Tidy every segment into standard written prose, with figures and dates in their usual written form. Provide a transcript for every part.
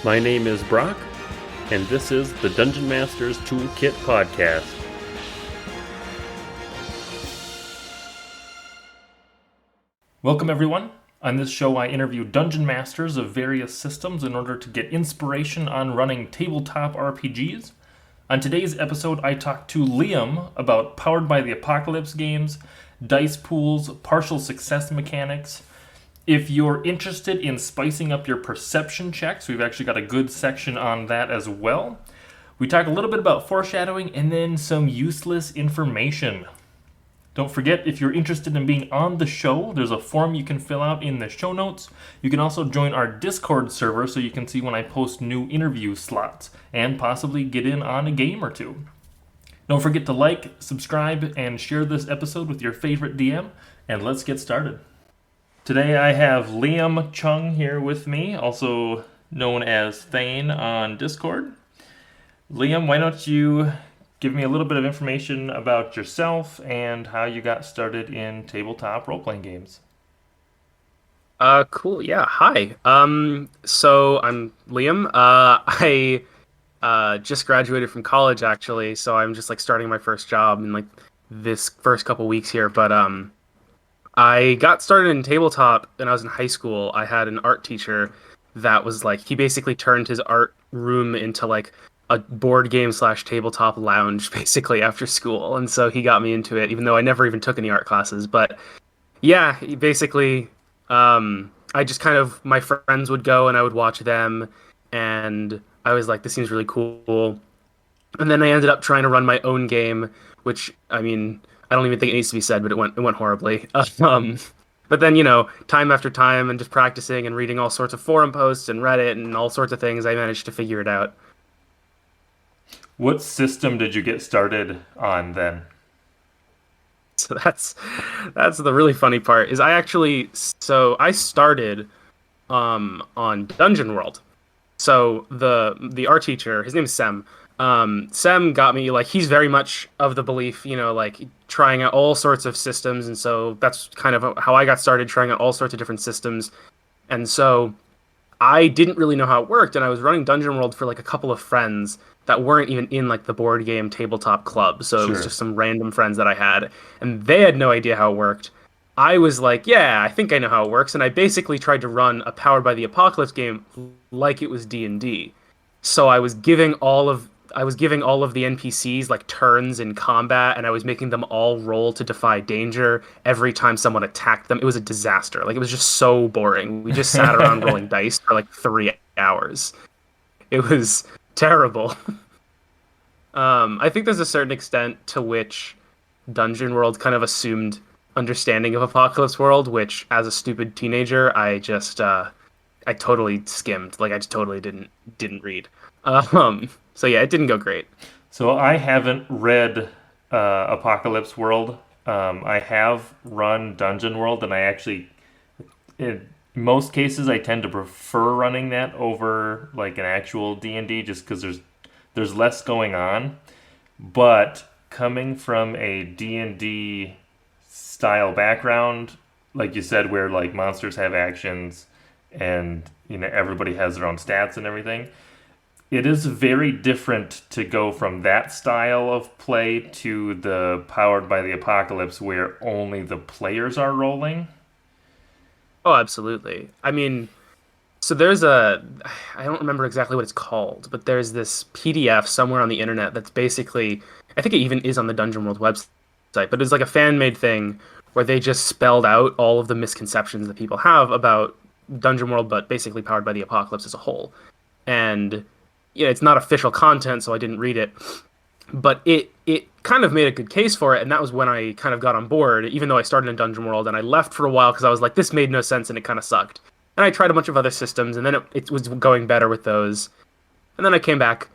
My name is Brock, and this is the Dungeon Master's Toolkit Podcast. Welcome everyone. On this show I interview dungeon masters of various systems in order to get inspiration on running tabletop RPGs. On today's episode I talk to Liam about Powered by the Apocalypse games, dice pools, partial success mechanics. If you're interested in spicing up your perception checks, we've actually got a good section on that as well. We talk a little bit about foreshadowing and then some useless information. Don't forget, if you're interested in being on the show, there's a form you can fill out in the show notes. You can also join our Discord server so you can see when I post new interview slots and possibly get in on a game or two. Don't forget to like, subscribe, and share this episode with your favorite DM, and let's get started. Today I have Liam Chung here with me, also known as Thain on Discord. Liam, why don't you give me a little bit of information about yourself and how you got started in tabletop role-playing games? Cool. Yeah. Hi. So I'm Liam. I just graduated from college actually, so I'm just like starting my first job in like this first couple weeks here. But I got started in tabletop when I was in high school. I had an art teacher that was like, he basically turned his art room into like a board game / tabletop lounge basically after school. And so he got me into it, even though I never even took any art classes. But yeah, basically, I just kind of, my friends would go and I would watch them. And I was like, this seems really cool. And then I ended up trying to run my own game, which, I mean, I don't even think it needs to be said, but it went horribly. But then, time after time and just practicing and reading all sorts of forum posts and Reddit and all sorts of things, I managed to figure it out. What system did you get started on then? So that's the really funny part is I started on Dungeon World. So the art teacher, his name is Sem. Sem got me, like, he's very much of the belief, like trying out all sorts of systems. And so that's kind of how I got started, trying out all sorts of different systems. And so I didn't really know how it worked. And I was running Dungeon World for like a couple of friends that weren't even in like the board game tabletop club. So It was just some random friends that I had, and they had no idea how it worked. I was like, yeah, I think I know how it works. And I basically tried to run a Powered by the Apocalypse game like it was D&D. So I was giving all of the NPCs like turns in combat, and I was making them all roll to defy danger every time someone attacked them. It was a disaster. Like, it was just so boring. We just sat around rolling dice for like 3 hours. It was terrible. I think there's a certain extent to which Dungeon World kind of assumed understanding of Apocalypse World, which as a stupid teenager, I totally skimmed. Like, I just totally didn't read. So yeah, it didn't go great. So I haven't read Apocalypse World. I have run Dungeon World, and I actually, in most cases, I tend to prefer running that over like an actual D&D, just because there's less going on. But coming from a D&D style background, like you said, where like monsters have actions and everybody has their own stats and everything, it is very different to go from that style of play to the Powered by the Apocalypse where only the players are rolling. Oh, absolutely. I mean, so I don't remember exactly what it's called, but there's this PDF somewhere on the internet that's basically, I think it even is on the Dungeon World website, but it's like a fan-made thing where they just spelled out all of the misconceptions that people have about Dungeon World, but basically Powered by the Apocalypse as a whole. And it's not official content, so I didn't read it, but it kind of made a good case for it, and that was when I kind of got on board, even though I started in Dungeon World, and I left for a while because I was like, this made no sense, and it kind of sucked. And I tried a bunch of other systems, and then it was going better with those. And then I came back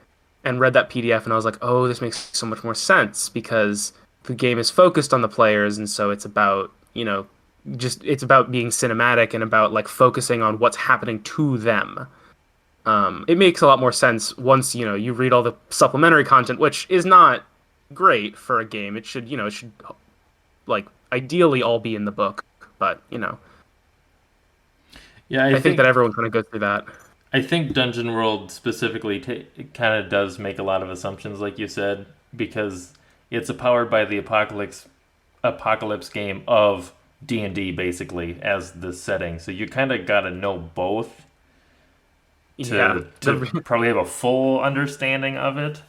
and read that PDF, and I was like, oh, this makes so much more sense, because the game is focused on the players, and so it's about, it's about being cinematic and about like focusing on what's happening to them. It makes a lot more sense once, you read all the supplementary content, which is not great for a game. It should like ideally all be in the book, but Yeah, I think that everyone kind of goes through that. I think Dungeon World specifically kind of does make a lot of assumptions, like you said, because it's a powered by the apocalypse game of D&D basically as the setting. So you kind of got to know both Yeah, to probably have a full understanding of it.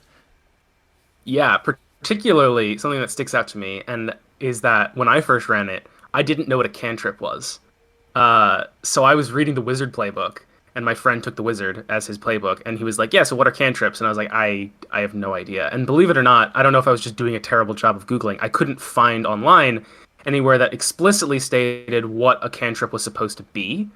yeah, particularly something that sticks out to me and is that when I first ran it, I didn't know what a cantrip was. So I was reading the wizard playbook, and my friend took the wizard as his playbook, and he was like, "Yeah, so what are cantrips?" And I was like, "I have no idea." And believe it or not, I don't know if I was just doing a terrible job of googling. I couldn't find online anywhere that explicitly stated what a cantrip was supposed to be.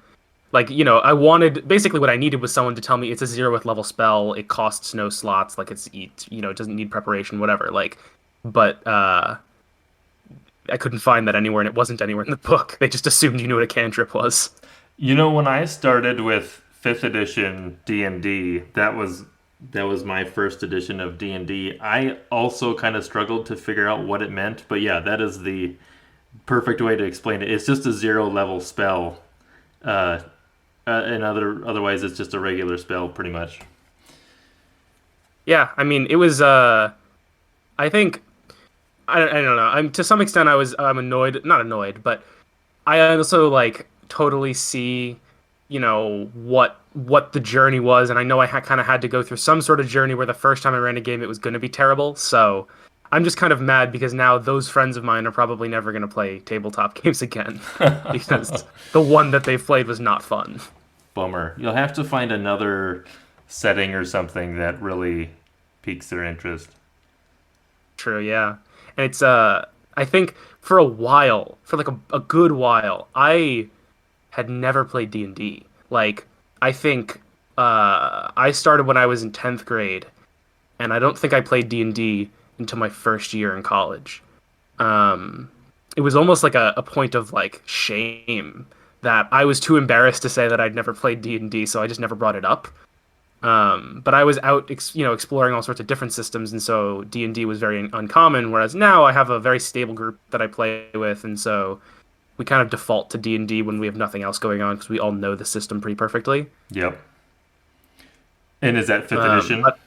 Like, I wanted basically what I needed was someone to tell me it's a 0th level spell, it costs no slots, like it doesn't need preparation, whatever. Like, but I couldn't find that anywhere, and it wasn't anywhere in the book. They just assumed you knew what a cantrip was. When I started with 5th edition D&D, that was my first edition of D&D. I also kind of struggled to figure out what it meant, but yeah, that is the perfect way to explain it. It's just a 0 level spell. Uh, otherwise it's just a regular spell pretty much. Yeah, I mean, it was. I think I don't know. I'm to some extent I'm annoyed, not annoyed, but I also like totally see, what the journey was, and I know I kind of had to go through some sort of journey where the first time I ran a game it was going to be terrible. So I'm just kind of mad because now those friends of mine are probably never going to play tabletop games again because the one that they played was not fun. Bummer. You'll have to find another setting or something that really piques their interest. True, yeah. And it's I think for a while, for like a good while, I had never played D&D. Like I think I started when I was in 10th grade, and I don't think I played D&D until my first year in college. It was almost like a point of like shame that I was too embarrassed to say that I'd never played D&D, so I just never brought it up. But I was out, exploring all sorts of different systems, and so D&D was very uncommon. Whereas now I have a very stable group that I play with, and so we kind of default to D&D when we have nothing else going on because we all know the system pretty perfectly. Yep. And is that 5th edition? But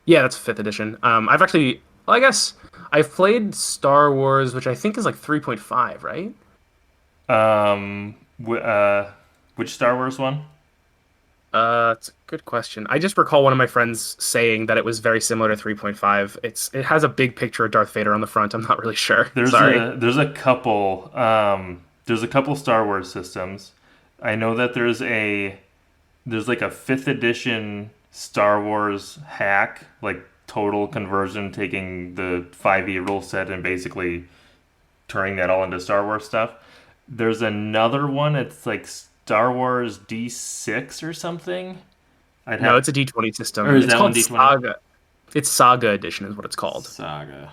yeah, that's 5th edition. I've actually, well, I guess I've played Star Wars, which I think is like 3.5, right? Which Star Wars one? It's a good question. I just recall one of my friends saying that it was very similar to 3.5. It has a big picture of Darth Vader on the front. I'm not really sure. Sorry. There's a couple Star Wars systems. I know that there's like a 5th edition Star Wars hack, like total conversion, taking the 5e rule set and basically turning that all into Star Wars stuff. There's another one. It's like Star Wars D6 or something. No, it's a D20 system. Or is it's that called one D20? Saga. It's Saga Edition is what it's called. Saga.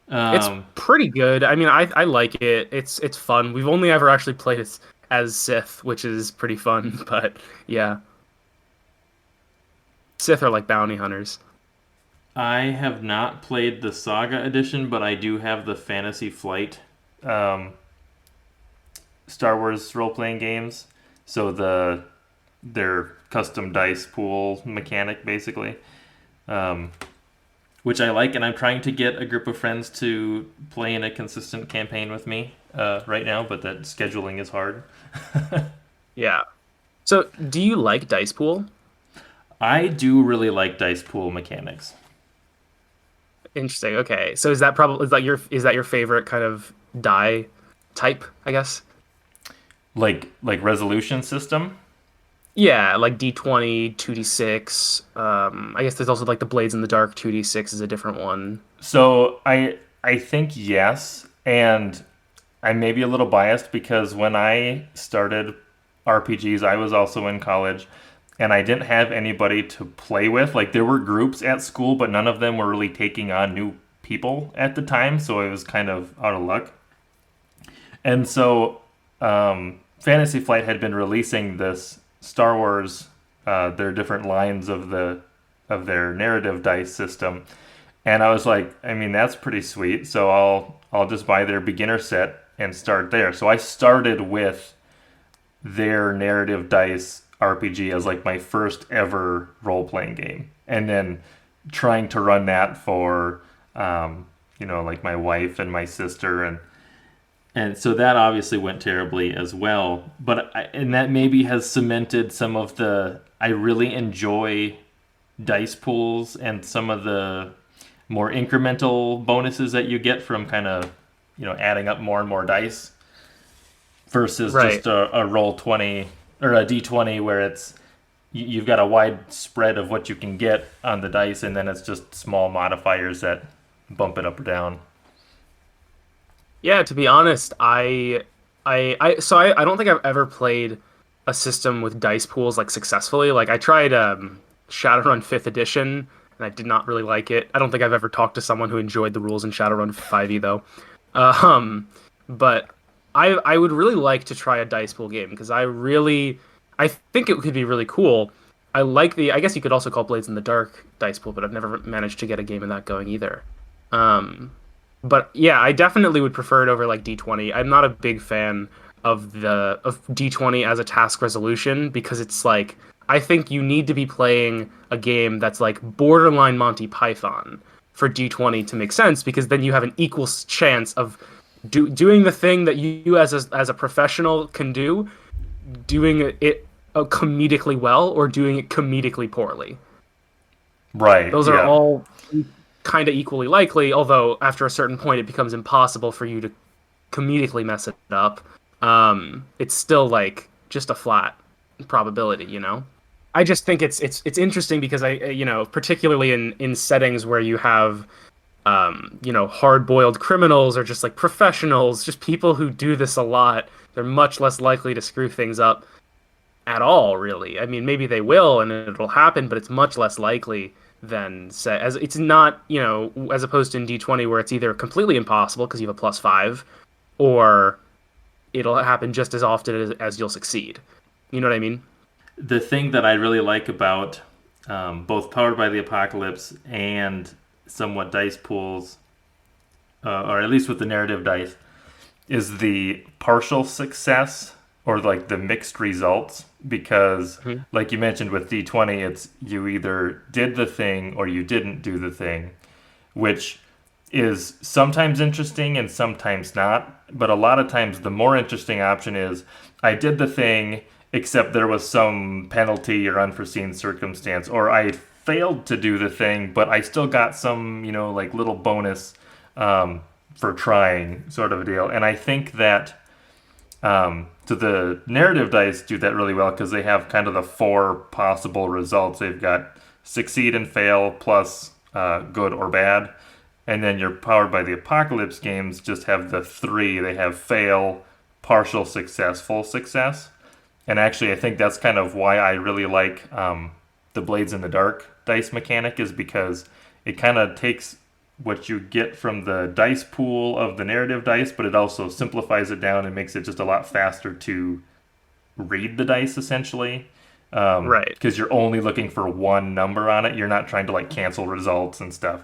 It's pretty good. I mean, I like it. It's fun. We've only ever actually played it as Sith, which is pretty fun. But yeah, Sith are like bounty hunters. I have not played the Saga edition, but I do have the Fantasy Flight Star Wars role-playing games. So their custom dice pool mechanic, basically, which I like, and I'm trying to get a group of friends to play in a consistent campaign with me right now, but that scheduling is hard. Yeah. So, do you like dice pool? I do really like dice pool mechanics. Interesting. Okay. So is that your favorite kind of die type, I guess? Like resolution system. Yeah, like D20, 2D6. I guess there's also like the Blades in the Dark 2D6 is a different one. So I think yes, and I may be a little biased because when I started RPGs, I was also in college, and I didn't have anybody to play with. Like there were groups at school, but none of them were really taking on new people at the time, so I was kind of out of luck. And so Fantasy Flight had been releasing this Star Wars, their different lines of their narrative dice system, and I was like, I mean, that's pretty sweet. So I'll just buy their beginner set and start there. So I started with their narrative dice RPG as like my first ever role playing game, and then trying to run that for like my wife and my sister, and so that obviously went terribly as well. And that maybe has cemented some of the I really enjoy dice pools and some of the more incremental bonuses that you get from kind of adding up more and more dice versus Right. just a roll 20 or a d20 where you've got a wide spread of what you can get on the dice, and then it's just small modifiers that bump it up or down. Yeah, to be honest, I don't think I've ever played a system with dice pools like successfully. Like I tried Shadowrun 5th edition and I did not really like it. I don't think I've ever talked to someone who enjoyed the rules in Shadowrun 5e though. But I would really like to try a dice pool game because I think it could be really cool. I guess you could also call Blades in the Dark dice pool, but I've never managed to get a game of that going either. Um, but yeah, I definitely would prefer it over like D20. I'm not a big fan of D20 as a task resolution because it's like I think you need to be playing a game that's like borderline Monty Python for D20 to make sense, because then you have an equal chance of doing the thing that you as a professional can do, doing it comedically well or doing it comedically poorly. Right. Those yeah. are all kind of equally likely, although after a certain point it becomes impossible for you to comedically mess it up. It's still like just a flat probability, you know? I just think it's interesting because particularly in settings where you have hard-boiled criminals or just like professionals, just people who do this a lot, they're much less likely to screw things up at all, really. I mean, maybe they will and it'll happen, but it's much less likely than say as it's not, as opposed to in D20 where it's either completely impossible because you have a +5 or it'll happen just as often as you'll succeed. You know what I mean? The thing that I really like about both Powered by the Apocalypse and somewhat dice pools, or at least with the narrative dice, is the partial success or like the mixed results. Because, like you mentioned with D20, it's you either did the thing or you didn't do the thing, which is sometimes interesting and sometimes not. But a lot of times the more interesting option is I did the thing, except there was some penalty or unforeseen circumstance, or I failed to do the thing, but I still got some, like little bonus for trying, sort of a deal. And I think that so the narrative dice do that really well because they have kind of the 4 possible results. They've got succeed and fail plus good or bad. And then your Powered by the Apocalypse games just have the 3. They have fail, partial success, full success. And actually, I think that's kind of why I really like the Blades in the Dark dice mechanic, is because it kind of takes what you get from the dice pool of the narrative dice, but it also simplifies it down and makes it just a lot faster to read the dice, essentially. Right. Because you're only looking for one number on it. You're not trying to like cancel results and stuff.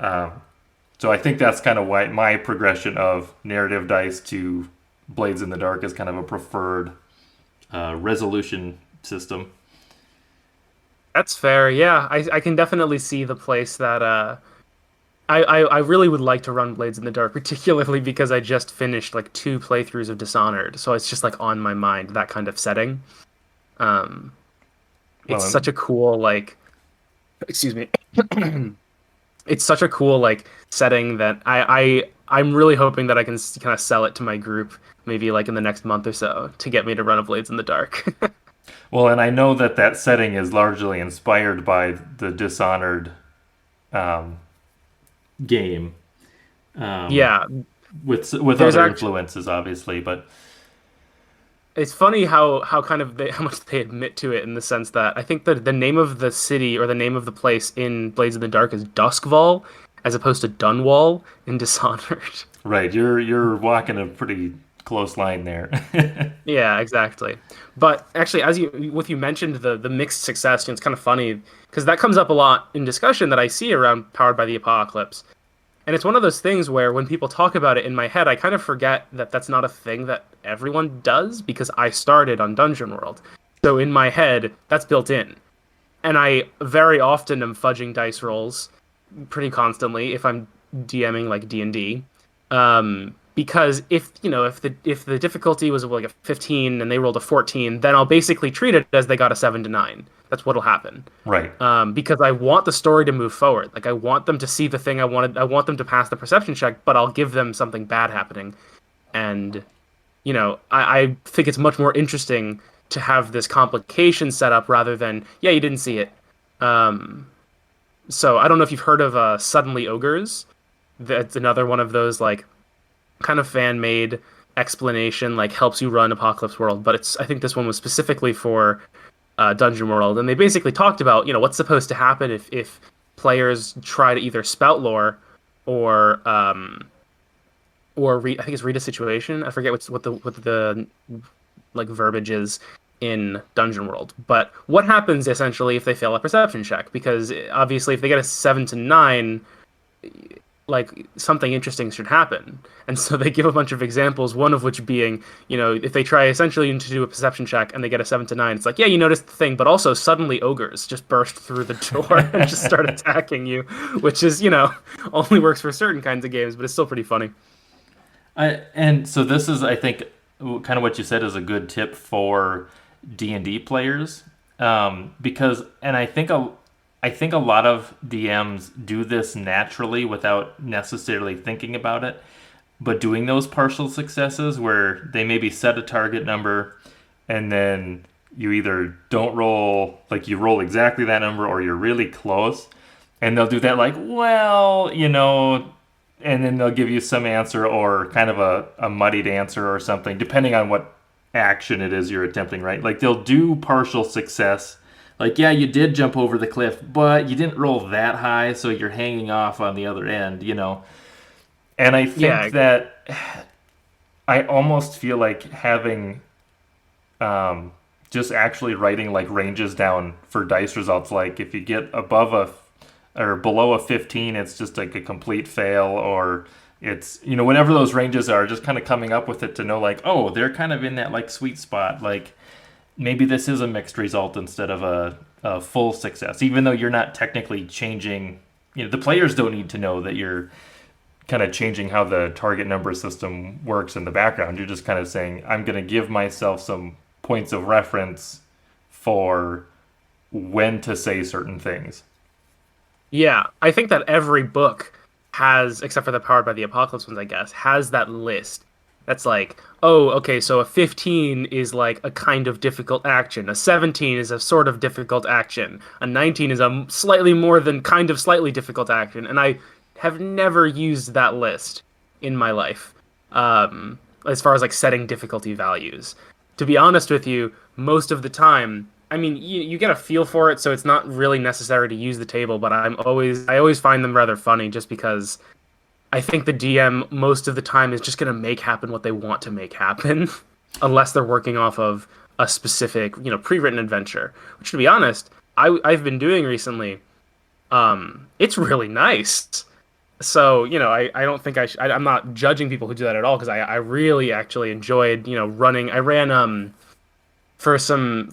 So I think that's kind of why my progression of narrative dice to Blades in the Dark is kind of a preferred resolution system. That's fair. Yeah, I can definitely see the place that I really would like to run Blades in the Dark, particularly because I just finished like 2 playthroughs of Dishonored, so it's just like on my mind, that kind of setting. It's such a cool excuse me. It's such a cool setting that I'm really hoping that I can kind of sell it to my group maybe like in the next month or so to get me to run a Blades in the Dark. Well, and I know that setting is largely inspired by the Dishonored game. Yeah, with There's other influences, obviously, but it's funny how how much they admit to it, in the sense that I think that the name of the city or the name of the place in Blades in the Dark is Duskval, as opposed to Dunwall in Dishonored. right, you're walking a pretty close line there. Yeah, exactly. But actually, as you mentioned the mixed success, it's kind of funny because that comes up a lot in discussion that I see around Powered by the Apocalypse. And it's one of those things where when people talk about it in my head, I kind of forget that that's not a thing that everyone does, because I started on Dungeon World. So in my head, that's built in. And I very often am fudging dice rolls pretty constantly if I'm DMing like D&D. Because if the difficulty was like a 15 and they rolled a 14, then I'll basically treat it as they got a 7 to 9. That's what'll happen. Right. Because I want the story to move forward. Like I want them to see the thing I wanted. I want them to pass the perception check, but I'll give them something bad happening. And I think it's much more interesting to have this complication set up rather than you didn't see it. So I don't know if you've heard of Suddenly Ogres. That's another one of those like kind of fan-made explanation, like helps you run Apocalypse World. But I think this one was specifically for Dungeon World, and they basically talked about what's supposed to happen if players try to either spout lore or I think it's read a situation. I forget what the like verbiage is in Dungeon World. But what happens essentially if they fail a perception check? Because obviously if they get a 7 to 9, like something interesting should happen. And so they give a bunch of examples, one of which being, if they try essentially to do a perception check and they get a 7 to 9, it's like, you noticed the thing, but also suddenly ogres just burst through the door and just start attacking you, which is, only works for certain kinds of games, but it's still pretty funny. And so this is, I think, kind of what you said is a good tip for D&D players, because, and I think a lot of DMs do this naturally without necessarily thinking about it, but doing those partial successes where they maybe set a target number and then you either don't roll, like you roll exactly that number, or you're really close, and they'll do that like, and then they'll give you some answer or kind of a muddied answer or something, depending on what action it is you're attempting, right? Like they'll do partial success. Like, you did jump over the cliff, but you didn't roll that high, so you're hanging off on the other end, And I think that I almost feel like having just actually writing like ranges down for dice results. Like if you get above or below a 15, it's just like a complete fail, or it's, whatever those ranges are, just kind of coming up with it to know like, oh, they're kind of in that like sweet spot. Like maybe this is a mixed result instead of a full success, even though you're not technically changing, the players don't need to know that you're kind of changing how the target number system works in the background. You're just kind of saying, I'm going to give myself some points of reference for when to say certain things. Yeah, I think that every book has, except for the Powered by the Apocalypse ones, I guess, has that list. That's like, oh, okay, so a 15 is like a kind of difficult action. A 17 is a sort of difficult action. A 19 is a slightly more than kind of slightly difficult action. And I have never used that list in my life, as far as like setting difficulty values. To be honest with you, most of the time, I mean, you get a feel for it, so it's not really necessary to use the table, but I always find them rather funny just because I think the DM most of the time is just going to make happen what they want to make happen, unless they're working off of a specific, pre-written adventure, which, to be honest, I've been doing recently. It's really nice. So, I don't think I'm not judging people who do that at all, because I really actually enjoyed, running. I ran, for some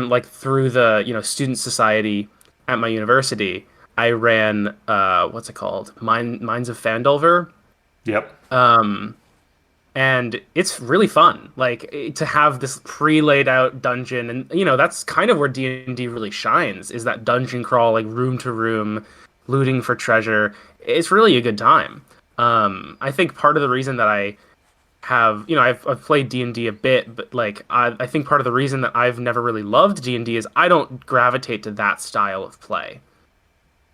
like through the, student society at my university, I ran, what's it called? Mines of Fandolver. Yep. And it's really fun, like to have this pre-laid out dungeon, and that's kind of where D&D really shines, is that dungeon crawl, like room to room, looting for treasure. It's really a good time. I think part of the reason that I have, I've played D&D a bit, but like I think part of the reason that I've never really loved D&D is I don't gravitate to that style of play.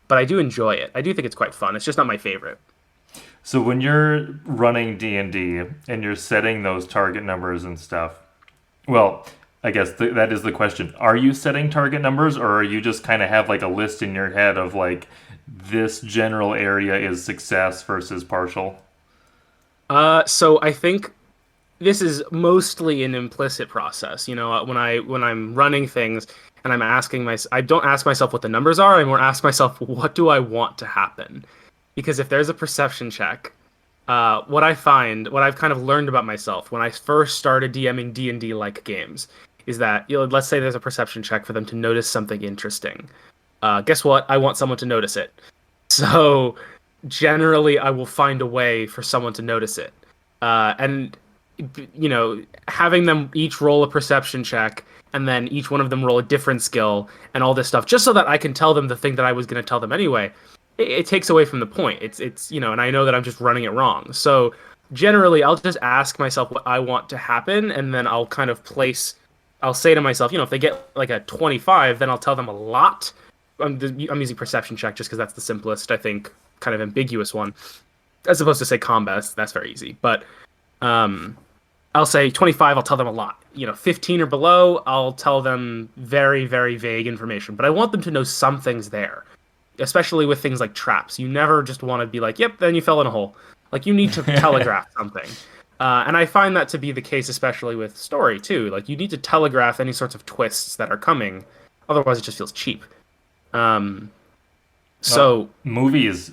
But I do enjoy it. I do think it's quite fun. It's just not my favorite. So when you're running D&D and you're setting those target numbers and stuff, well, I guess that is the question. Are you setting target numbers, or are you just kind of have like a list in your head of like, this general area is success versus partial? So I think this is mostly an implicit process. When I'm running things and I'm asking myself, I don't ask myself what the numbers are. I more ask myself, what do I want to happen? Because if there's a perception check, what I've kind of learned about myself when I first started DMing D&D like games, is that, let's say there's a perception check for them to notice something interesting. Guess what? I want someone to notice it. So generally, I will find a way for someone to notice it. And having them each roll a perception check and then each one of them roll a different skill and all this stuff, just so that I can tell them the thing that I was going to tell them anyway, it takes away from the point. It's and I know that I'm just running it wrong. So generally, I'll just ask myself what I want to happen, and then I'll kind of I'll say to myself, if they get like a 25, then I'll tell them a lot. I'm using perception check just because that's the simplest, I think, kind of ambiguous one, as opposed to say combat. That's very easy. But I'll say 25, I'll tell them a lot. 15 or below, I'll tell them very, very vague information. But I want them to know something's there, especially with things like traps. You never just want to be like, yep, then you fell in a hole. Like, you need to telegraph something. And I find that to be the case, especially with story, too. Like, you need to telegraph any sorts of twists that are coming. Otherwise, it just feels cheap. Movies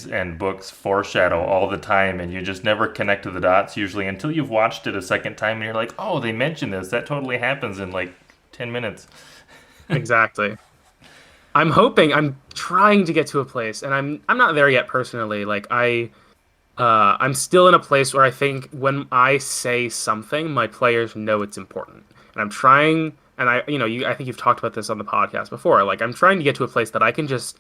and books foreshadow all the time, and you just never connect to the dots usually until you've watched it a second time, and you're like, oh, they mentioned this. That totally happens in like 10 minutes. Exactly. I'm trying to get to a place, and I'm not there yet personally. Like, I'm still in a place where I think when I say something, my players know it's important, and I'm trying. And I think you've talked about this on the podcast before. Like, I'm trying to get to a place that I can just.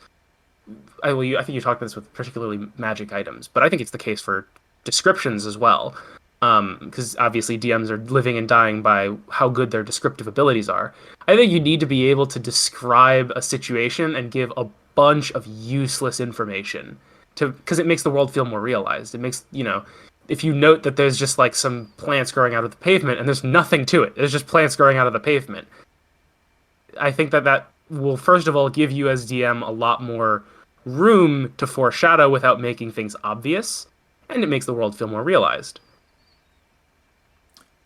I think you talked about this with particularly magic items, but I think it's the case for descriptions as well. Because obviously DMs are living and dying by how good their descriptive abilities are. I think you need to be able to describe a situation and give a bunch of useless information because it makes the world feel more realized. It makes, if you note that there's just like some plants growing out of the pavement and there's nothing to it, there's just plants growing out of the pavement. I think that will, first of all, give you as DM a lot more room to foreshadow without making things obvious, and it makes the world feel more realized.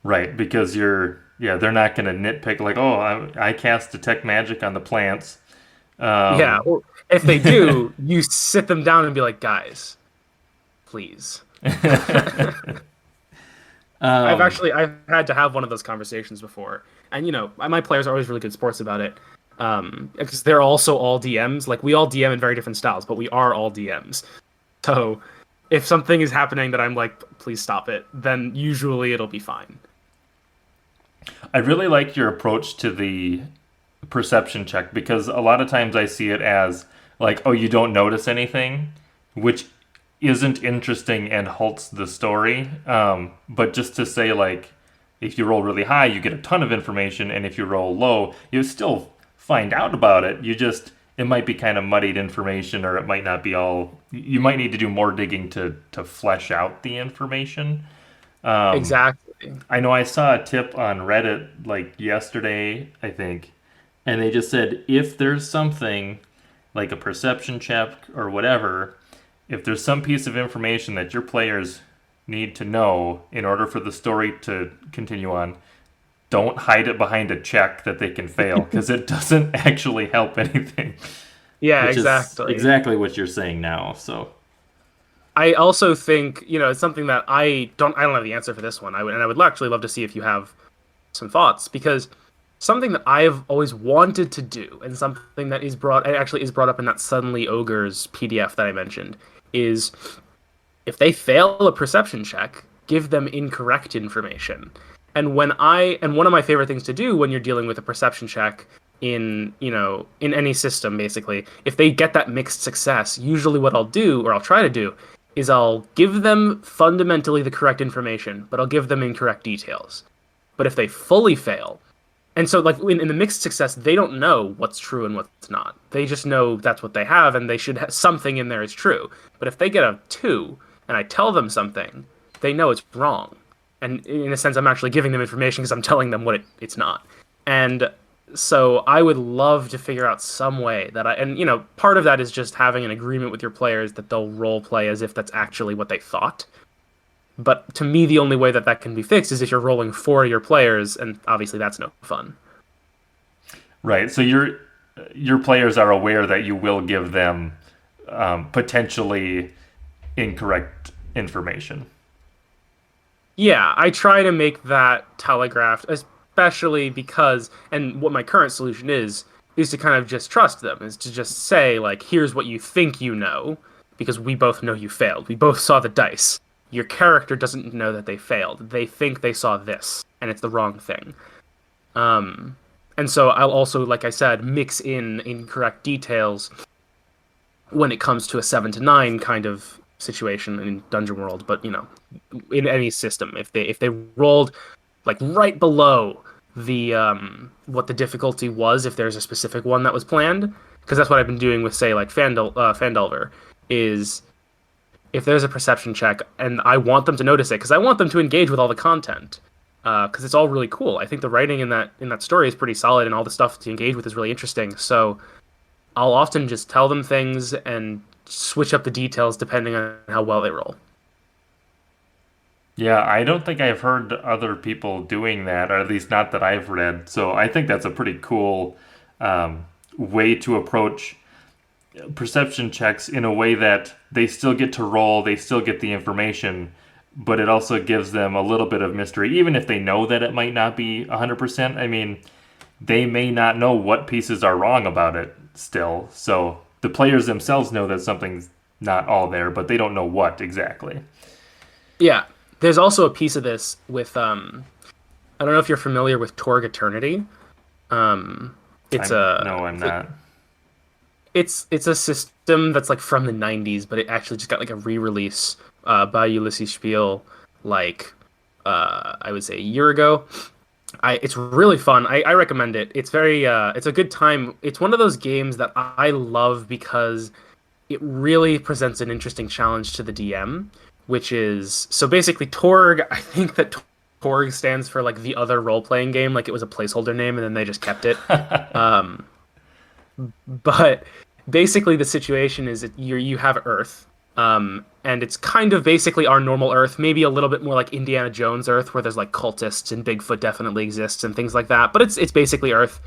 Right, because they're not going to nitpick like, oh, I cast detect magic on the plants. Or if they do, you sit them down and be like, guys, please. I've had to have one of those conversations before, and my players are always really good sports about it, because they're also all DMs. Like, we all DM in very different styles, but we are all DMs. So if something is happening that I'm like, please stop it, then usually it'll be fine. I really like your approach to the perception check, because a lot of times I see it as like, oh, you don't notice anything, which isn't interesting and halts the story. But just to say, like, if you roll really high, you get a ton of information, and if you roll low, you still find out about it. It might be kind of muddied information, or it might not be all. You might need to do more digging to flesh out the information. Exactly. I know I saw a tip on Reddit like yesterday, I think, and they just said if there's something like a perception check or whatever, if there's some piece of information that your players need to know in order for the story to continue on, don't hide it behind a check that they can fail, because it doesn't actually help anything. Yeah, which exactly. Is exactly what you're saying now. So I also think, it's something that I don't have the answer for this one. I would actually love to see if you have some thoughts, because something that I've always wanted to do, and something that is brought up in that Suddenly Ogres PDF that I mentioned, is if they fail a perception check, give them incorrect information. And one of my favorite things to do when you're dealing with a perception check in any system, basically, if they get that mixed success, usually what I'll do, or I'll try to do, is I'll give them fundamentally the correct information, but I'll give them incorrect details. But if they fully fail, and so like in the mixed success, they don't know what's true and what's not. They just know that's what they have, and they should have something in there is true. But if they get a 2, and I tell them something, they know it's wrong. And in a sense, I'm actually giving them information because I'm telling them what it's not. And so I would love to figure out some way that part of that is just having an agreement with your players that they'll role play as if that's actually what they thought. But to me, the only way that can be fixed is if you're rolling for your players, and obviously that's no fun. Right. So your players are aware that you will give them potentially incorrect information. Yeah, I try to make that telegraphed, especially because, and what my current solution is to kind of just trust them, is to just say, like, here's what you think you know, because we both know you failed. We both saw the dice. Your character doesn't know that they failed. They think they saw this, and it's the wrong thing. And so I'll also, like I said, mix in incorrect details when it comes to a 7 to 9 kind of situation in Dungeon World, but in any system, if they rolled like right below the what the difficulty was, if there's a specific one that was planned, because that's what I've been doing with, say, like Fandelver, is if there's a perception check and I want them to notice it, because I want them to engage with all the content, because it's all really cool. I think the writing in that story is pretty solid, and all the stuff to engage with is really interesting. So I'll often just tell them things and switch up the details depending on how well they roll. Yeah, I don't think I've heard other people doing that, or at least not that I've read. So I think that's a pretty cool way to approach perception checks, in a way that they still get to roll, they still get the information, but it also gives them a little bit of mystery, even if they know that it might not be 100%. I mean, they may not know what pieces are wrong about it still. So the players themselves know that something's not all there, but they don't know what exactly. Yeah. There's also a piece of this with I don't know if you're familiar with Torg Eternity. No, I'm not. It's a system that's like from the 90s, but it actually just got like a re-release by Ulysses Spiel, like I would say a year ago. It's really fun. I recommend it. It's very it's a good time. It's one of those games that I love because it really presents an interesting challenge to the DM, which is, so basically Torg, I think that Torg stands for like the other role-playing game, like it was a placeholder name and then they just kept it. But basically the situation is that you have Earth, and it's kind of basically our normal Earth, maybe a little bit more like Indiana Jones Earth, where there's like cultists and Bigfoot definitely exists and things like that, but it's basically Earth.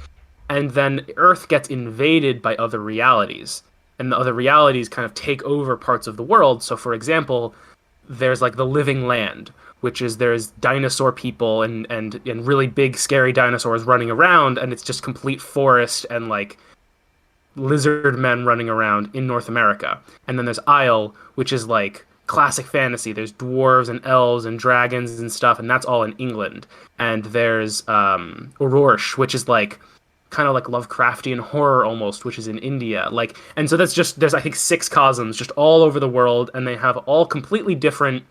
And then Earth gets invaded by other realities, and the other realities kind of take over parts of the world. So for example, there's like the living land, which is there's dinosaur people and really big scary dinosaurs running around, and it's just complete forest and like lizard men running around in North America. And then there's Isle, which is like classic fantasy. There's dwarves and elves and dragons and stuff, and that's all in England. And there's Urorsh, which is like kind of like Lovecraftian horror almost, which is in India. Like, and so that's just, there's I think 6 cosms just all over the world, and they have all completely different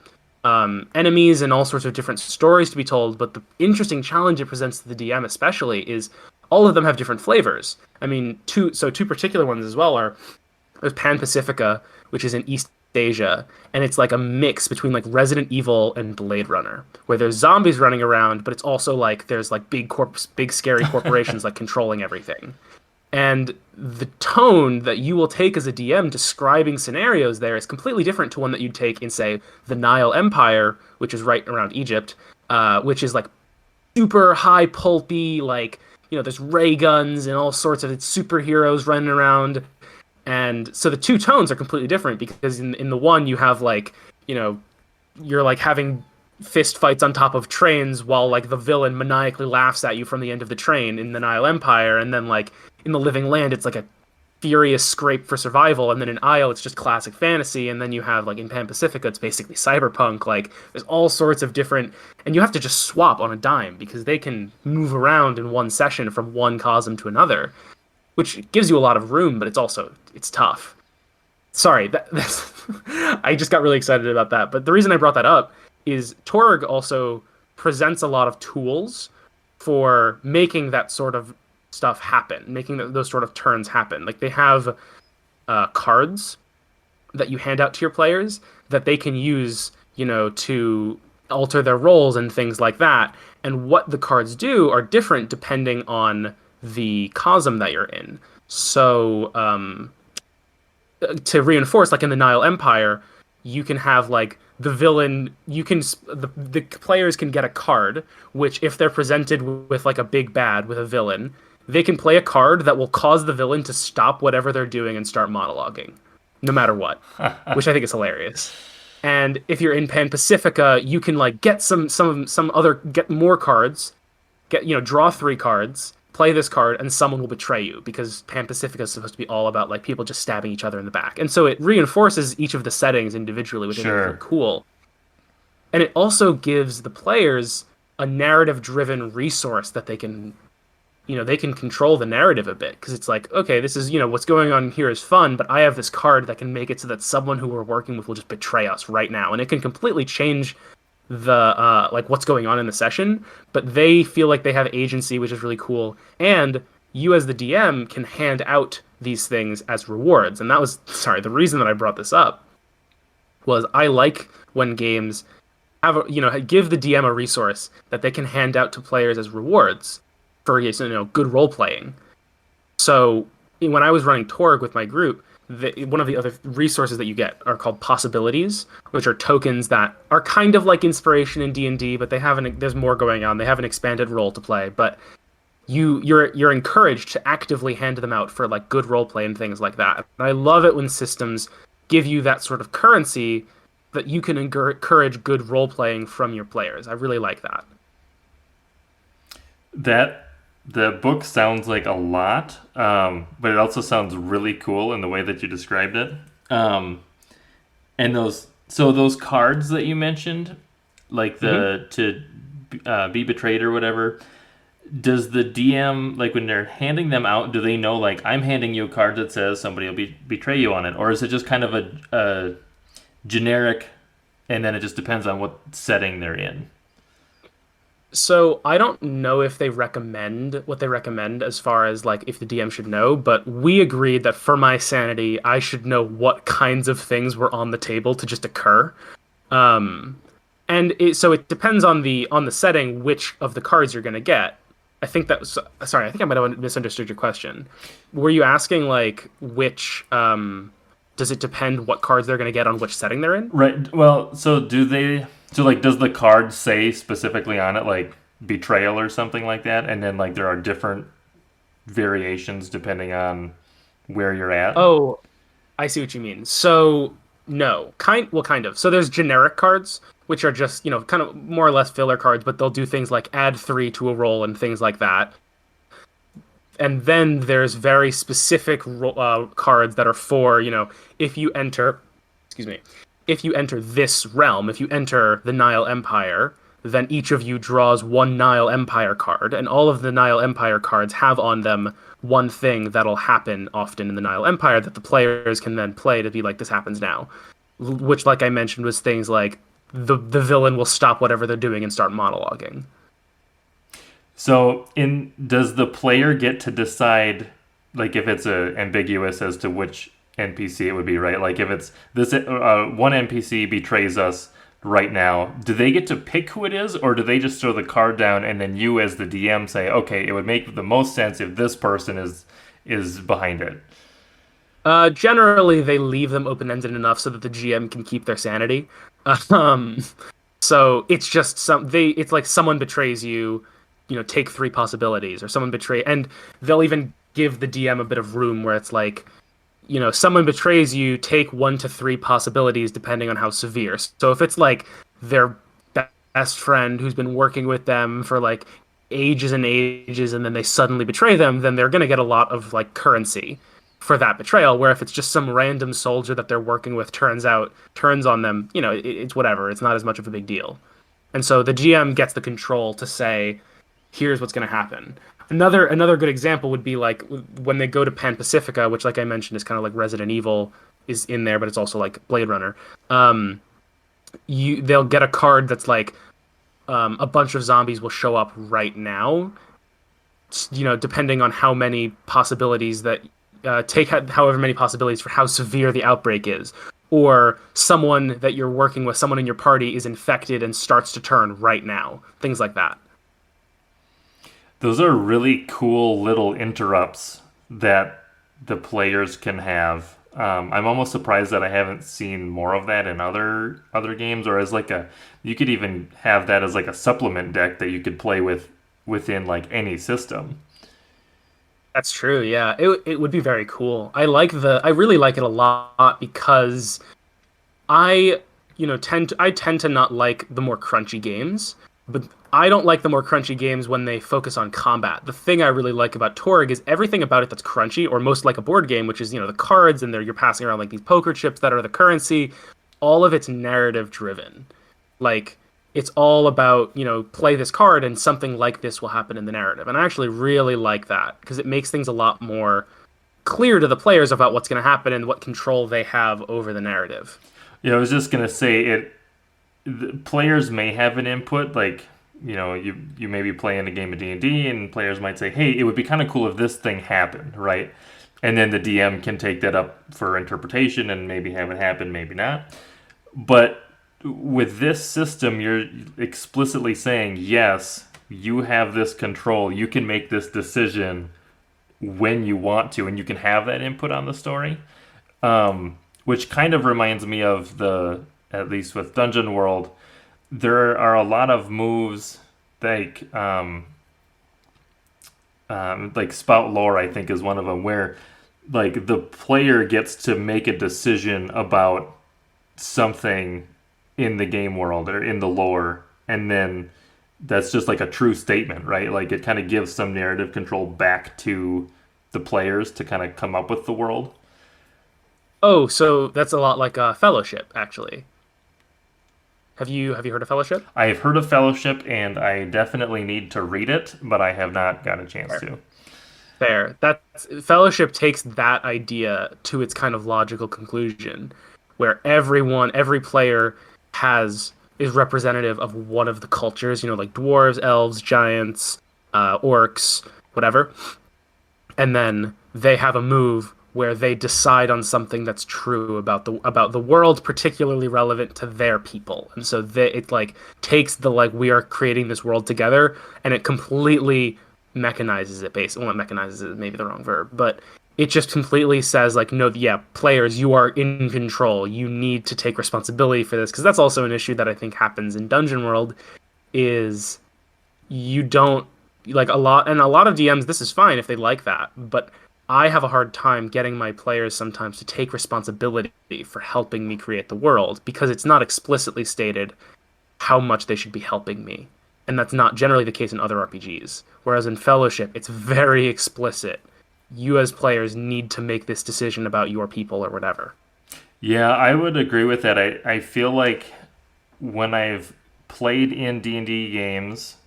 enemies and all sorts of different stories to be told. But the interesting challenge it presents to the DM especially is all of them have different flavors. I mean, two particular ones as well are, there's Pan Pacifica, which is in East Asia, and it's like a mix between like Resident Evil and Blade Runner, where there's zombies running around, but it's also like there's like big scary corporations like controlling everything. And the tone that you will take as a DM describing scenarios there is completely different to one that you'd take in, say, the Nile Empire, which is right around Egypt, which is like super high pulpy, like, there's ray guns and all sorts of superheroes running around. And so the two tones are completely different, because in the one you have like, you're like having fist fights on top of trains while like the villain maniacally laughs at you from the end of the train in the Nile Empire. And then like in the Living Land, it's like a furious scrape for survival. And then in Isle, it's just classic fantasy. And then you have like in Pan Pacifica, it's basically cyberpunk. Like there's all sorts of different, and you have to just swap on a dime because they can move around in one session from one cosm to another, which gives you a lot of room, but it's tough. Sorry, that's I just got really excited about that. But the reason I brought that up is Torg also presents a lot of tools for making that sort of stuff happen, making those sort of turns happen. Like they have cards that you hand out to your players that they can use, to alter their roles and things like that. And what the cards do are different depending on the cosm that you're in. So to reinforce, like in the Nile Empire, you can have like the villain, the players can get a card, which if they're presented with like a big bad with a villain, they can play a card that will cause the villain to stop whatever they're doing and start monologuing, no matter what, which I think is hilarious. And if you're in Pan Pacifica, you can like get get more cards, draw 3 cards, play this card, and someone will betray you, because Pan Pacifica is supposed to be all about like people just stabbing each other in the back. And so it reinforces each of the settings individually, which I think is really cool. And it also gives the players a narrative-driven resource that they can control the narrative a bit, because it's like, okay, this is, what's going on here is fun, but I have this card that can make it so that someone who we're working with will just betray us right now, and it can completely change the like what's going on in the session, but they feel like they have agency, which is really cool. And you as the DM can hand out these things as rewards. And that was, the reason that I brought this up was I like when games have give the DM a resource that they can hand out to players as rewards for good role playing. So when I was running Torg with my group, one of the other resources that you get are called possibilities, which are tokens that are kind of like inspiration in D&D, but there's more going on. They have an expanded role to play, but you're encouraged to actively hand them out for like good role play and things like that. And I love it when systems give you that sort of currency that you can encourage good role playing from your players. I really like that. The book sounds like a lot, but it also sounds really cool in the way that you described it. And those cards that you mentioned, like to be betrayed or whatever, does the DM, like when they're handing them out, do they know, like, I'm handing you a card that says somebody will betray you on it? Or is it just kind of a generic, and then it just depends on what setting they're in? So I don't know if they recommend what they recommend as far as like if the DM should know, but we agreed that for my sanity, I should know what kinds of things were on the table to just occur. So it depends on the setting which of the cards you're going to get. I think I might have misunderstood your question. Were you asking like which does it depend what cards they're going to get on which setting they're in? Right. Well, so does the card say specifically on it, like, betrayal or something like that? And then, like, there are different variations depending on where you're at? Oh, I see what you mean. So, no. Kind of. So there's generic cards, which are just, kind of more or less filler cards, but they'll do things like add 3 to a roll and things like that. And then there's very specific cards that are for, if you enter this realm, if you enter the Nile Empire, then each of you draws 1 Nile Empire card, and all of the Nile Empire cards have on them one thing that'll happen often in the Nile Empire that the players can then play to be like, this happens now. Which, like I mentioned, was things like the villain will stop whatever they're doing and start monologuing. So, does the player get to decide, like, if it's ambiguous as to which NPC it would be, right? Like, if it's this one NPC betrays us right now, do they get to pick who it is, or do they just throw the card down and then you as the DM say, okay, it would make the most sense if this person is behind it? Generally, they leave them open-ended enough so that the GM can keep their sanity. So it's just it's like someone betrays you, take 3 possibilities, or someone and they'll even give the DM a bit of room where it's like, someone betrays you, take 1 to 3 possibilities depending on how severe. So if it's like their best friend who's been working with them for like ages and ages, and then they suddenly betray them, then they're going to get a lot of like currency for that betrayal. Where if it's just some random soldier that they're working with turns on them, it's whatever. It's not as much of a big deal. And so the GM gets the control to say, here's what's going to happen. Another good example would be like when they go to Pan Pacifica, which, like I mentioned, is kind of like Resident Evil is in there, but it's also like Blade Runner. They'll get a card that's like a bunch of zombies will show up right now. Depending on how many possibilities that take however many possibilities for how severe the outbreak is, or someone that you're working with, someone in your party is infected and starts to turn right now. Things like that. Those are really cool little interrupts that the players can have. I'm almost surprised that I haven't seen more of that in other games, or as like you could even have that as like a supplement deck that you could play within like any system. That's true. Yeah, it would be very cool. I really like it a lot because I tend to not like the more crunchy games. But I don't like the more crunchy games when they focus on combat. The thing I really like about Torg is everything about it that's crunchy, or most like a board game, which is, the cards and you're passing around like these poker chips that are the currency. All of it's narrative driven. Like it's all about, play this card and something like this will happen in the narrative. And I actually really like that because it makes things a lot more clear to the players about what's going to happen and what control they have over the narrative. Yeah, I was just gonna say the players may have an input, like you may be playing a game of D&D and players might say, hey, it would be kind of cool if this thing happened, right? And then the DM can take that up for interpretation and maybe have it happen, maybe not. But with this system, you're explicitly saying, yes, you have this control, you can make this decision when you want to, and you can have that input on the story. Which kind of reminds me of at least with Dungeon World, there are a lot of moves like Spout Lore, I think, is one of them, where like the player gets to make a decision about something in the game world or in the lore, and then that's just like a true statement, right? Like it kind of gives some narrative control back to the players to kind of come up with the world. Oh, so that's a lot like Fellowship, actually. Have you heard of Fellowship? I have heard of Fellowship, and I definitely need to read it, but I have not got a chance to. Fair. Fellowship takes that idea to its kind of logical conclusion, where every player is representative of one of the cultures, like dwarves, elves, giants, orcs, whatever. And then they have a move where they decide on something that's true about the world, particularly relevant to their people. And so it like takes the like we are creating this world together, and it completely mechanizes it. Basically, well, mechanizes it maybe the wrong verb, but it just completely says like, no, yeah, players, you are in control. You need to take responsibility for this, because that's also an issue that I think happens in Dungeon World. Is you don't like a lot of DMs. This is fine if they like that, but I have a hard time getting my players sometimes to take responsibility for helping me create the world, because it's not explicitly stated how much they should be helping me. And that's not generally the case in other RPGs. Whereas in Fellowship, it's very explicit. You as players need to make this decision about your people or whatever. Yeah, I would agree with that. I feel like when I've played in D&D games,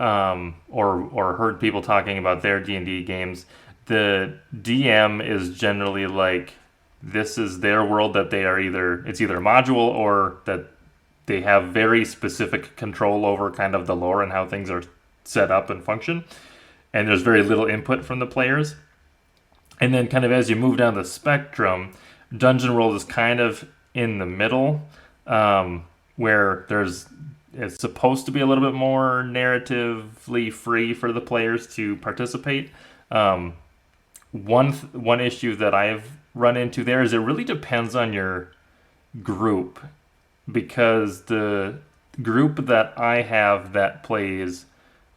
or heard people talking about their D&D games, the DM is generally like, this is their world that it's either module or that they have very specific control over kind of the lore and how things are set up and function. And there's very little input from the players. And then kind of as you move down the spectrum, Dungeon World is kind of in the middle, where it's supposed to be a little bit more narratively free for the players to participate. One issue that I've run into there is it really depends on your group, because the group that I have that plays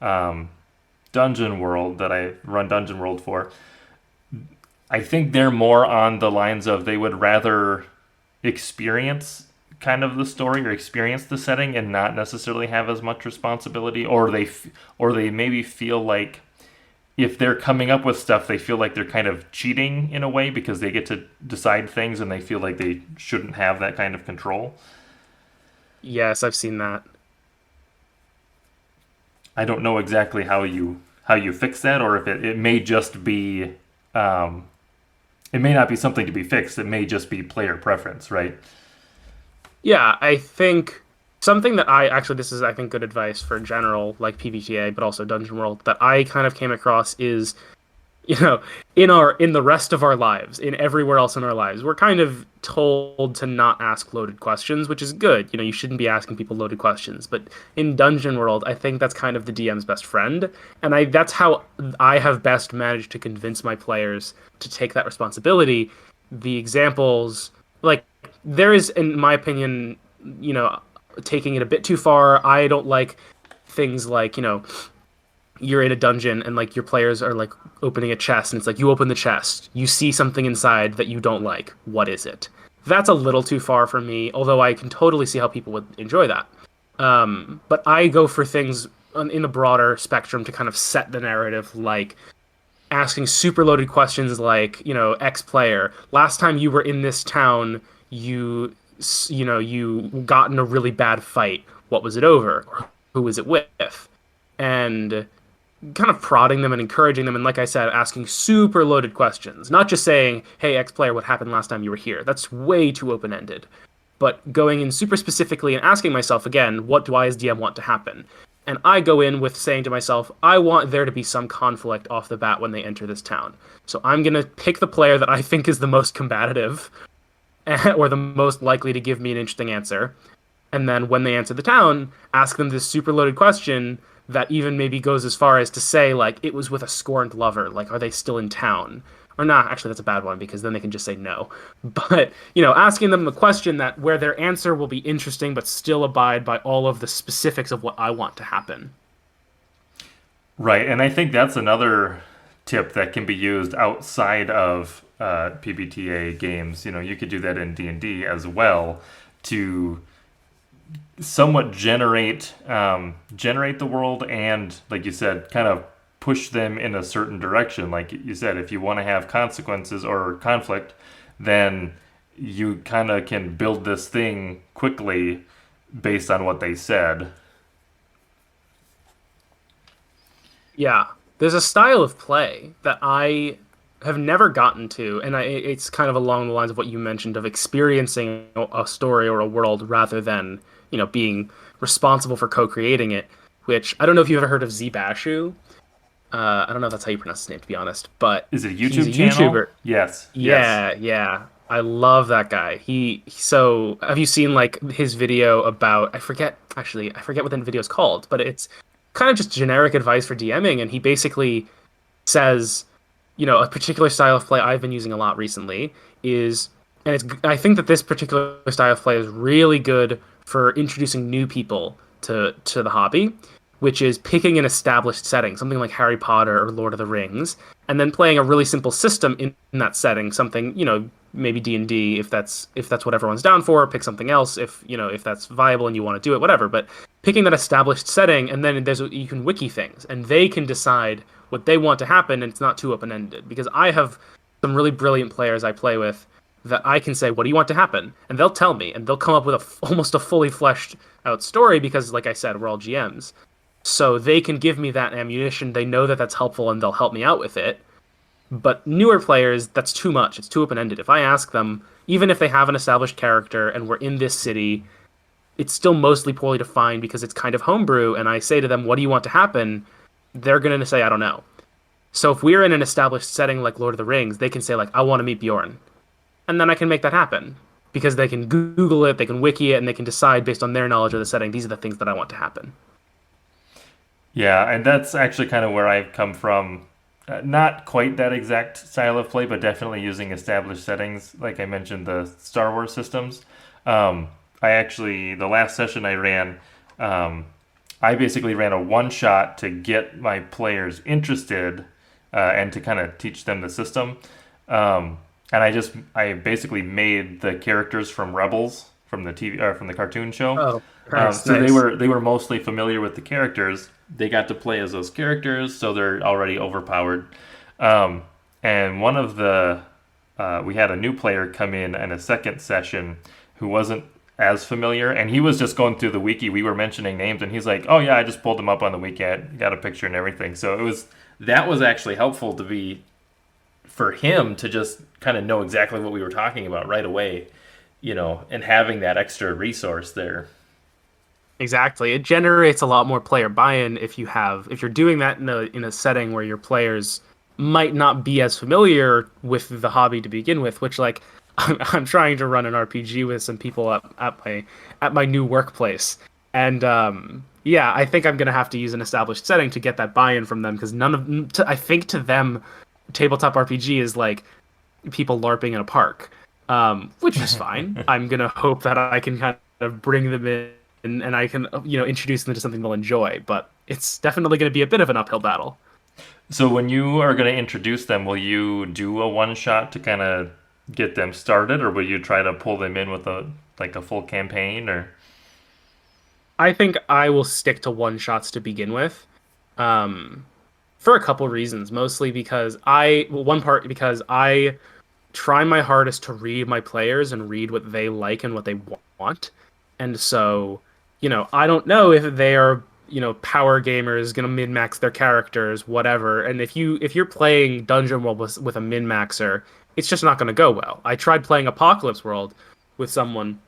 Dungeon World, that I run Dungeon World for, I think they're more on the lines of they would rather experience kind of the story or experience the setting and not necessarily have as much responsibility, or they maybe feel like if they're coming up with stuff, they feel like they're kind of cheating in a way because they get to decide things and they feel like they shouldn't have that kind of control. Yes, I've seen that. I don't know exactly how you fix that, or if it may just be it may not be something to be fixed. It may just be player preference, right? Yeah, I think something that this is, I think, good advice for general, like PBTA, but also Dungeon World, that I kind of came across is, in the rest of our lives, in everywhere else in our lives, we're kind of told to not ask loaded questions, which is good. You shouldn't be asking people loaded questions. But in Dungeon World, I think that's kind of the DM's best friend. And that's how I have best managed to convince my players to take that responsibility. The examples, like, there is, in my opinion, taking it a bit too far. I don't like things like, you're in a dungeon and like your players are like opening a chest, and it's like you open the chest, you see something inside that you don't like. What is it? That's a little too far for me, although I can totally see how people would enjoy that. But I go for things in the broader spectrum to kind of set the narrative, like asking super loaded questions like, X player, last time you were in this town, you got in a really bad fight. What was it over? Or who was it with? And kind of prodding them and encouraging them, and like I said, asking super loaded questions. Not just saying, "Hey, X player, what happened last time you were here?" That's way too open ended. But going in super specifically and asking myself again, what do I as DM want to happen? And I go in with saying to myself, I want there to be some conflict off the bat when they enter this town. So I'm going to pick the player that I think is the most combative or the most likely to give me an interesting answer. And then when they enter the town, ask them this super loaded question that even maybe goes as far as to say, like, it was with a scorned lover. Like, are they still in town? Or not, actually, that's a bad one because then they can just say no. But, asking them a question that where their answer will be interesting but still abide by all of the specifics of what I want to happen. Right, and I think that's another tip that can be used outside of PBTA games. You could do that in D&D as well to somewhat generate the world and, like you said, kind of push them in a certain direction. Like you said, if you want to have consequences or conflict, then you kind of can build this thing quickly based on what they said. Yeah. There's a style of play that I have never gotten to, and it's kind of along the lines of what you mentioned of experiencing a story or a world rather than, being responsible for co-creating it, which I don't know if you've ever heard of Zbashu. I don't know if that's how you pronounce his name, to be honest, but is it a YouTube channel? YouTuber? Yes. Yeah. I love that guy. So have you seen like his video about, I forget what the video is called, but it's kind of just generic advice for DMing, and he basically says, a particular style of play I've been using a lot recently is, I think that this particular style of play is really good for introducing new people to the hobby, which is picking an established setting, something like Harry Potter or Lord of the Rings, and then playing a really simple system in that setting, something, maybe D&D if that's what everyone's down for, pick something else if that's viable and you want to do it, whatever, but picking that established setting, and then you can wiki things, and they can decide what they want to happen, and it's not too open-ended, because I have some really brilliant players I play with that I can say, what do you want to happen? And they'll tell me, and they'll come up with almost a fully fleshed out story, because like I said, we're all GMs. So they can give me that ammunition. They know that that's helpful and they'll help me out with it. But newer players, that's too much. It's too open-ended. If I ask them, even if they have an established character and we're in this city, it's still mostly poorly defined because it's kind of homebrew, and I say to them, what do you want to happen? They're going to say, I don't know. So if we're in an established setting like Lord of the Rings, they can say, like, I want to meet Bjorn. And then I can make that happen. Because they can Google it, they can wiki it, and they can decide based on their knowledge of the setting, these are the things that I want to happen. Yeah, and that's actually kind of where I've come from. Not quite that exact style of play, but definitely using established settings. Like I mentioned, the Star Wars systems. The last session I ran, I basically ran a one-shot to get my players interested and to kind of teach them the system. And I basically made the characters from Rebels, from the TV or from the cartoon show. Oh, nice. So they were mostly familiar with the characters. They got to play as those characters, so they're already overpowered. And one of we had a new player come in a second session who wasn't as familiar, and he was just going through the wiki. We were mentioning names, and he's like, "Oh yeah, I just pulled them up on the wiki, I got a picture and everything." So that was actually helpful for him to just kind of know exactly what we were talking about right away, and having that extra resource there. Exactly. It generates a lot more player buy-in if you're doing that in a setting where your players might not be as familiar with the hobby to begin with, which, like, I'm trying to run an RPG with some people at my new workplace. And I think I'm going to have to use an established setting to get that buy-in from them, because I think to them tabletop RPG is like people LARPing in a park, which is fine. I'm going to hope that I can kind of bring them in and I can, introduce them to something they'll enjoy, but it's definitely going to be a bit of an uphill battle. So when you are going to introduce them, will you do a one-shot to kind of get them started, or will you try to pull them in with a full campaign, or? I think I will stick to one shots to begin with, for a couple reasons. Mostly because one part because I try my hardest to read my players and read what they like and what they want, and so I don't know if they are power gamers gonna min max their characters, whatever. And if you're playing Dungeon World with a min maxer, it's just not gonna go well. I tried playing Apocalypse World with someone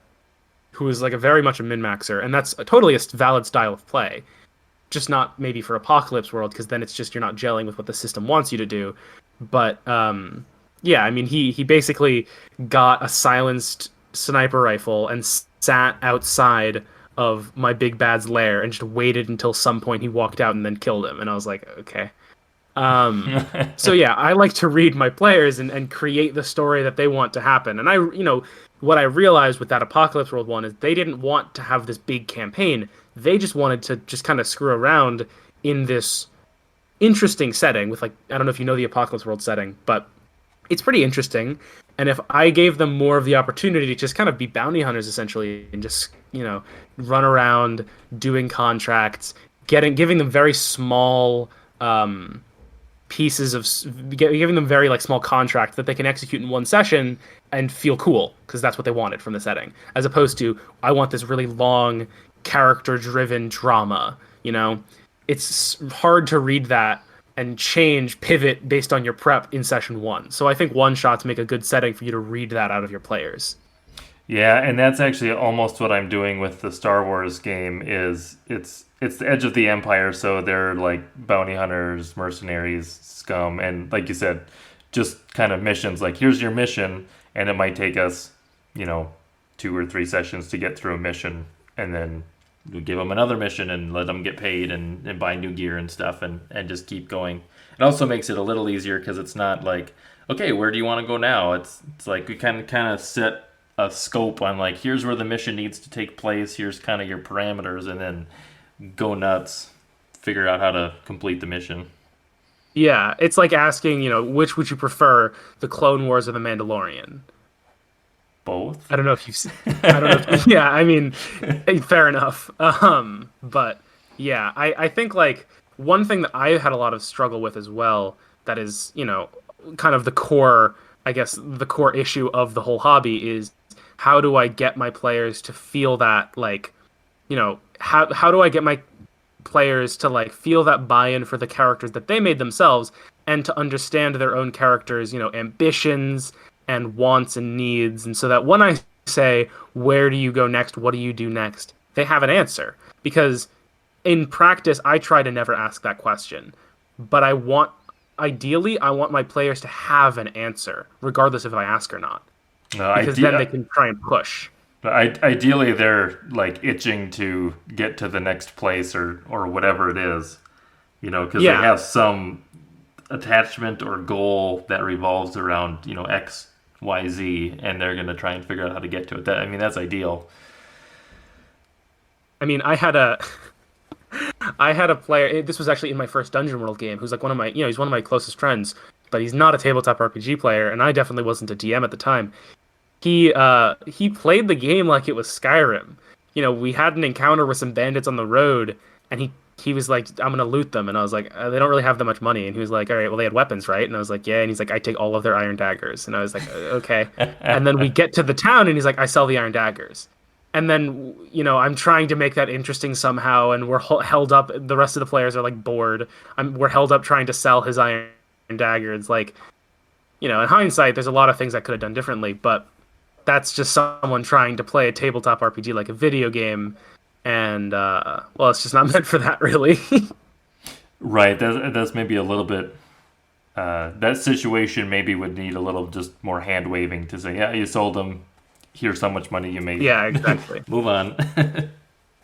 who is like a very much a min maxer, and that's totally a valid style of play. Just not maybe for Apocalypse World, because then it's just you're not gelling with what the system wants you to do. But yeah, I mean he basically got a silenced sniper rifle and sat outside of my big bad's lair and just waited until some point he walked out and then killed him. And I was like, okay. So yeah, I like to read my players and create the story that they want to happen. And what I realized with that Apocalypse World one is they didn't want to have this big campaign. They just wanted to just kind of screw around in this interesting setting with, like, I don't know if you know the Apocalypse World setting, but it's pretty interesting. And if I gave them more of the opportunity to just kind of be bounty hunters essentially and just, run around doing contracts, giving them very small pieces of giving them very like small contracts that they can execute in one session and feel cool because that's what they wanted from the setting, as opposed to I want this really long character driven drama. It's hard to read that and pivot based on your prep in session one. So I think one shots make a good setting for you to read that out of your players. Yeah, and that's actually almost what I'm doing with the Star Wars game. Is it's the edge of the Empire, so they're like bounty hunters, mercenaries, scum, and like you said, just kind of missions. Like, here's your mission, and it might take us, 2 or 3 sessions to get through a mission, and then we give them another mission and let them get paid and buy new gear and stuff, and just keep going. It also makes it a little easier because it's not like, okay, where do you want to go now? It's like we kind of set a scope on, like, here's where the mission needs to take place, here's kind of your parameters, and then go nuts, figure out how to complete the mission. Yeah, it's like asking, which would you prefer, the Clone Wars or the Mandalorian? Both. I don't know if you've I don't know yeah, I mean, fair enough. But yeah, I think like one thing that I had a lot of struggle with as well, that is, kind of the core, I guess, the core issue of the whole hobby is, how do I get my players to feel that, like, how do I get my players to like feel that buy-in for the characters that they made themselves, and to understand their own characters, ambitions and wants and needs, and so that when I say, where do you go next, what do you do next, they have an answer. Because in practice, I try to never ask that question, but ideally I want my players to have an answer regardless if I ask or not, because then they can try and push. Ideally, they're like itching to get to the next place or whatever it is, because they have some attachment or goal that revolves around X, Y, Z, and they're gonna try and figure out how to get to it. That's ideal. I mean, I had a player. This was actually in my first Dungeon World game. Who's like one of my, he's one of my closest friends, but he's not a tabletop RPG player, and I definitely wasn't a DM at the time. He played the game like it was Skyrim. We had an encounter with some bandits on the road, and he was like, I'm gonna loot them, and I was like, they don't really have that much money. And he was like, all right, well, they had weapons, right? And I was like, yeah. And he's like, I take all of their iron daggers. And I was like, okay. And then we get to the town, and he's like, I sell the iron daggers. And then, I'm trying to make that interesting somehow, and we're held up. The rest of the players are like bored. We're held up trying to sell his iron dagger. It's like, in hindsight, there's a lot of things I could have done differently, but that's just someone trying to play a tabletop RPG like a video game, and well, it's just not meant for that, really. Right. That's maybe a little bit. That situation maybe would need a little just more hand waving to say, yeah, you sold them. Here's how much money you made. Yeah, exactly. Move on.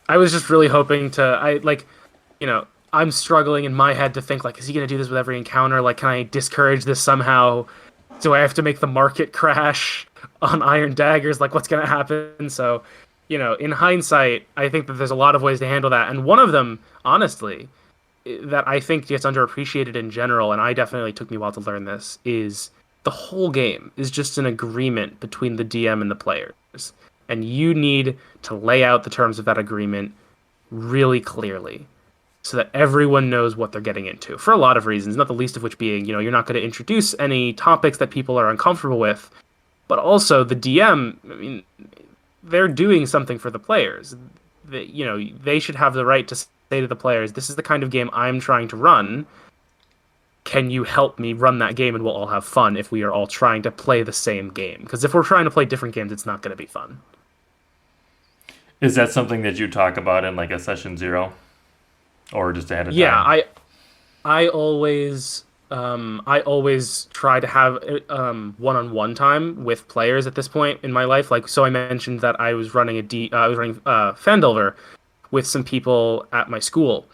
I was just really hoping to. I'm struggling in my head to think, like, is he going to do this with every encounter? Like, can I discourage this somehow? Do I have to make the market crash on iron daggers? Like, what's going to happen? So, in hindsight, I think that there's a lot of ways to handle that. And one of them, honestly, that I think gets underappreciated in general, and I definitely took me a while to learn this, is the whole game is just an agreement between the DM and the players. And you need to lay out the terms of that agreement really clearly so that everyone knows what they're getting into for a lot of reasons, not the least of which being, you're not going to introduce any topics that people are uncomfortable with, but also the DM, I mean, they're doing something for the players. They should have the right to say to the players, this is the kind of game I'm trying to run. Can you help me run that game and we'll all have fun if we are all trying to play the same game? Because if we're trying to play different games, it's not going to be fun. Is that something that you talk about in like a session 0 or just ahead of Yeah, time? I always try to have one-on-one time with players at this point in my life. Like, so I mentioned that I was running I was running Fandelver with some people at my school.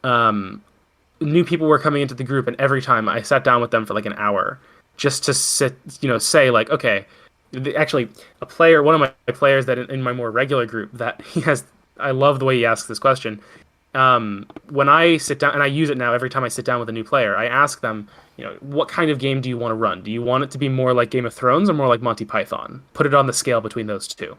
New people were coming into the group, and every time I sat down with them for like an hour just to say like, okay, actually, one of my players that in my more regular group that he has, I love the way he asks this question. When I sit down, and I use it now every time I sit down with a new player, I ask them, what kind of game do you want to run? Do you want it to be more like Game of Thrones or more like Monty Python? Put it on the scale between those two.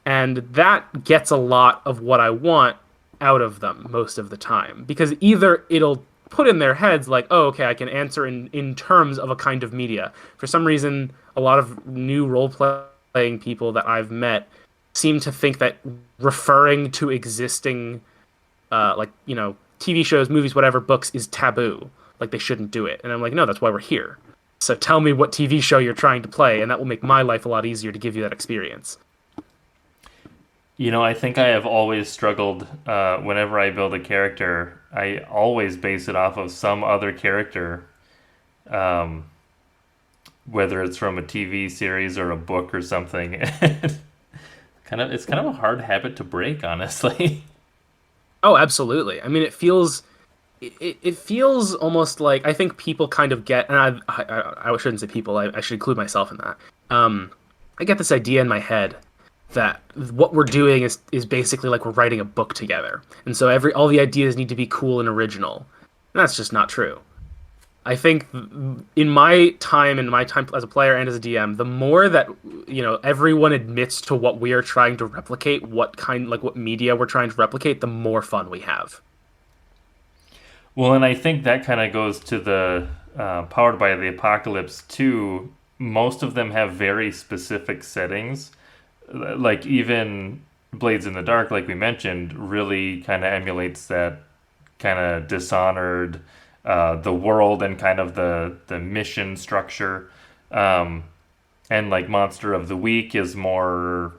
And that gets a lot of what I want out of them most of the time. Because either it'll put in their heads like, oh, okay, I can answer in terms of a kind of media. For some reason, a lot of new role-playing people that I've met seem to think that referring to existing, TV shows, movies, whatever, books is taboo. Like, they shouldn't do it. And I'm like, no, that's why we're here. So tell me what TV show you're trying to play, and that will make my life a lot easier to give you that experience. I think I have always struggled whenever I build a character. I always base it off of some other character, um, whether it's from a TV series or a book or something. It's kind of a hard habit to break, honestly. Oh, absolutely. I mean, it feels almost like I think people kind of get, and I shouldn't say people. I should include myself in that. I get this idea in my head that what we're doing is basically like we're writing a book together, and so all the ideas need to be cool and original. And that's just not true. I think in my time as a player and as a DM, the more that everyone admits to what we are trying to replicate, what media we're trying to replicate, the more fun we have. Well, and I think that kind of goes to the Powered by the Apocalypse too. Most of them have very specific settings. Like even Blades in the Dark, like we mentioned, really kind of emulates that kind of Dishonored, the world and kind of the mission structure. Um, and like Monster of the Week is more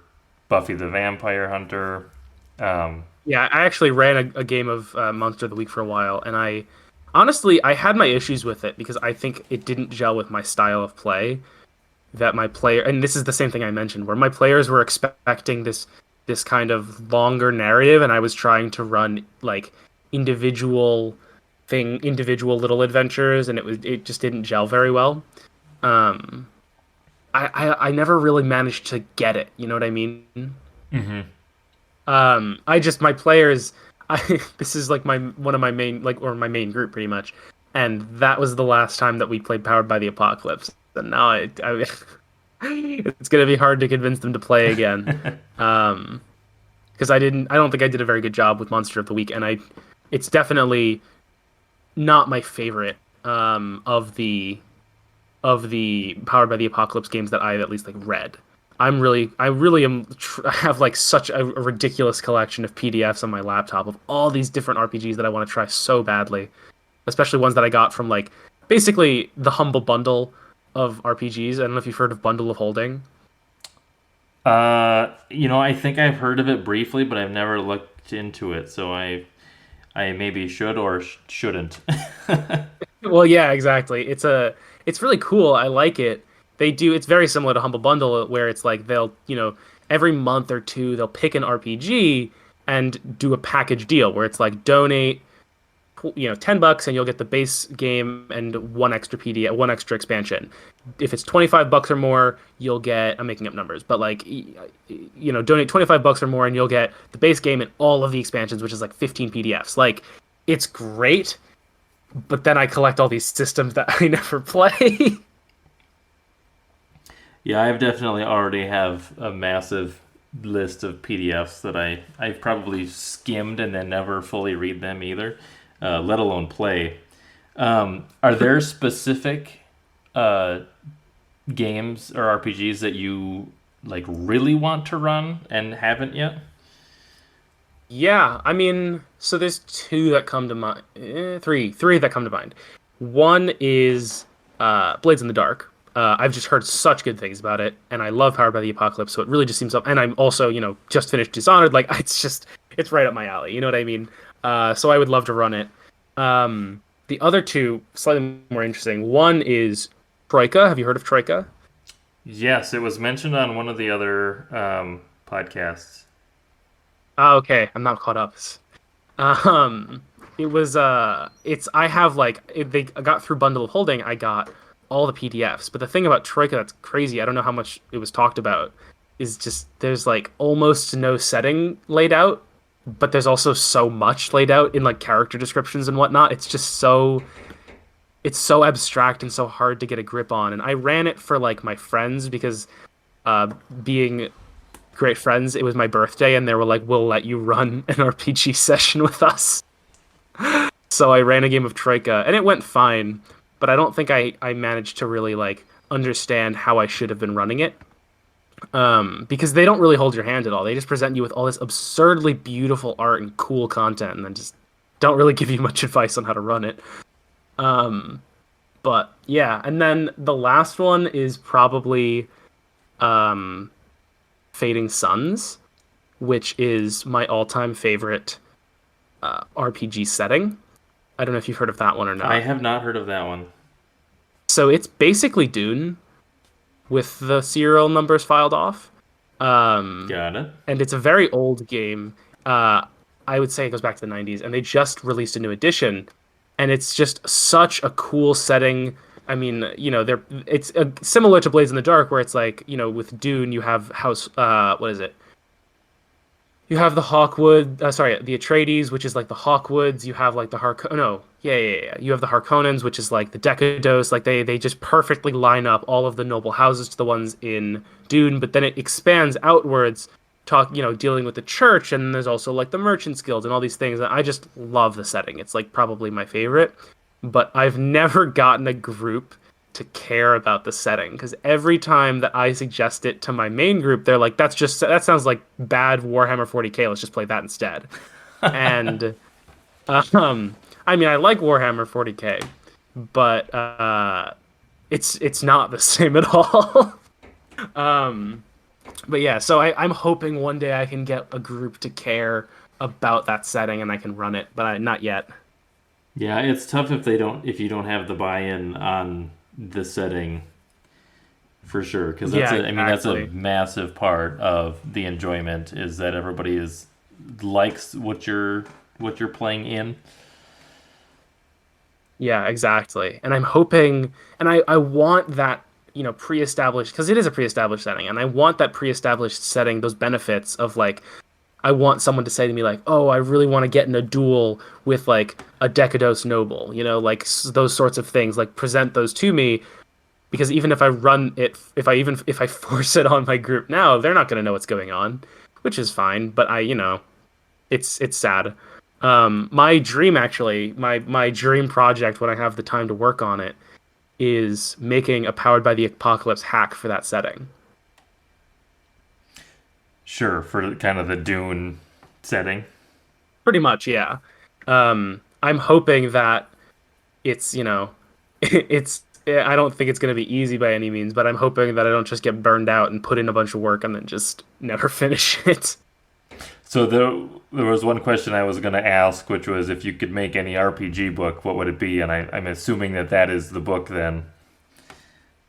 Buffy the Vampire Hunter. Um, Yeah, I actually ran a game of Monster of the Week for a while, and I had my issues with it because I think it didn't gel with my style of play. That my player, and this is the same thing I mentioned, where my players were expecting this kind of longer narrative, and I was trying to run like individual little adventures, and it just didn't gel very well. Um, I never really managed to get it. You know what I mean? mhm. My players, this is like one of my main, like, or my main group pretty much. And that was the last time that we played Powered by the Apocalypse. And now it's going to be hard to convince them to play again. Because I don't think I did a very good job with Monster of the Week. And it's definitely not my favorite, of the Powered by the Apocalypse games that I at least like read. I really I have like such a ridiculous collection of PDFs on my laptop of all these different RPGs that I want to try so badly, especially ones that I got from like basically the Humble Bundle of RPGs. I don't know if you've heard of Bundle of Holding. I think I've heard of it briefly, but I've never looked into it, so I maybe should or shouldn't. Well, yeah, exactly. It's really cool. I like it. It's very similar to Humble Bundle where it's like they'll, every month or two they'll pick an RPG and do a package deal where it's like donate, $10 and you'll get the base game and one extra one extra expansion. If it's $25 or more, you'll get, I'm making up numbers, but like, donate $25 or more and you'll get the base game and all of the expansions, which is like 15 PDFs. Like, it's great, but then I collect all these systems that I never play. Yeah, I've definitely already have a massive list of PDFs that I've probably skimmed and then never fully read them either, let alone play. Are there specific games or RPGs that you like really want to run and haven't yet? Yeah, I mean, so there's two that come to mind. Three that come to mind. One is Blades in the Dark. I've just heard such good things about it, and I love Powered by the Apocalypse, so it really just seems up. And I'm also, just finished Dishonored. Like, it's right up my alley. You know what I mean? So I would love to run it. The other two, slightly more interesting. One is Troika. Have you heard of Troika? Yes, it was mentioned on one of the other podcasts. Oh, okay, I'm not caught up. Um, it was I have they got through Bundle of Holding. I got all the PDFs, but the thing about Troika that's crazy, I don't know how much it was talked about, is just there's like almost no setting laid out, but there's also so much laid out in like character descriptions and whatnot. It's so abstract and so hard to get a grip on. And I ran it for like my friends because being great friends, it was my birthday and they were like, we'll let you run an RPG session with us. So I ran a game of Troika and it went fine, but I don't think I managed to really like understand how I should have been running it. Because they don't really hold your hand at all. They just present you with all this absurdly beautiful art and cool content and then just don't really give you much advice on how to run it. But yeah, and then the last one is probably Fading Suns, which is my all-time favorite RPG setting. I don't know if you've heard of that one or not. I have not heard of that one. So it's basically Dune with the serial numbers filed off. Got it. And it's a very old game. I would say it goes back to the 90s, and they just released a new edition. And it's just such a cool setting. I mean, it's similar to Blades in the Dark, where it's like, with Dune, you have what is it? You have the Hawkwood, the Atreides, which is like the Hawkwoods. You have like the You have the Harkonnens, which is like the Decados. Like they just perfectly line up all of the noble houses to the ones in Dune, but then it expands outwards, dealing with the church, and there's also like the Merchants Guild and all these things. And I just love the setting. It's like probably my favorite, but I've never gotten a group to care about the setting, because every time that I suggest it to my main group, they're like, that sounds like bad Warhammer 40k, let's just play that instead. And I mean, I like Warhammer 40k, but it's not the same at all. But yeah, so I'm hoping one day I can get a group to care about that setting and I can run it, but not yet. Yeah, it's tough if you don't have the buy-in on the setting, for sure, because that's a massive part of the enjoyment, is that everybody likes what you're playing in. Yeah, exactly. And I'm hoping, and I want that, pre-established, because it is a pre-established setting, and I want that pre-established setting, those benefits of like, I want someone to say to me like, oh, I really want to get in a duel with like a Decados noble, like those sorts of things, like present those to me, because even if I run it, if I force it on my group now, they're not going to know what's going on, which is fine. But it's sad. My dream, actually, my dream project, when I have the time to work on it, is making a Powered by the Apocalypse hack for that setting. Sure, for kind of the Dune setting. Pretty much, yeah. I'm hoping that it's, it's. I don't think it's going to be easy by any means, but I'm hoping that I don't just get burned out and put in a bunch of work and then just never finish it. So there was one question I was going to ask, which was, if you could make any RPG book, what would it be? And I'm assuming that is the book then.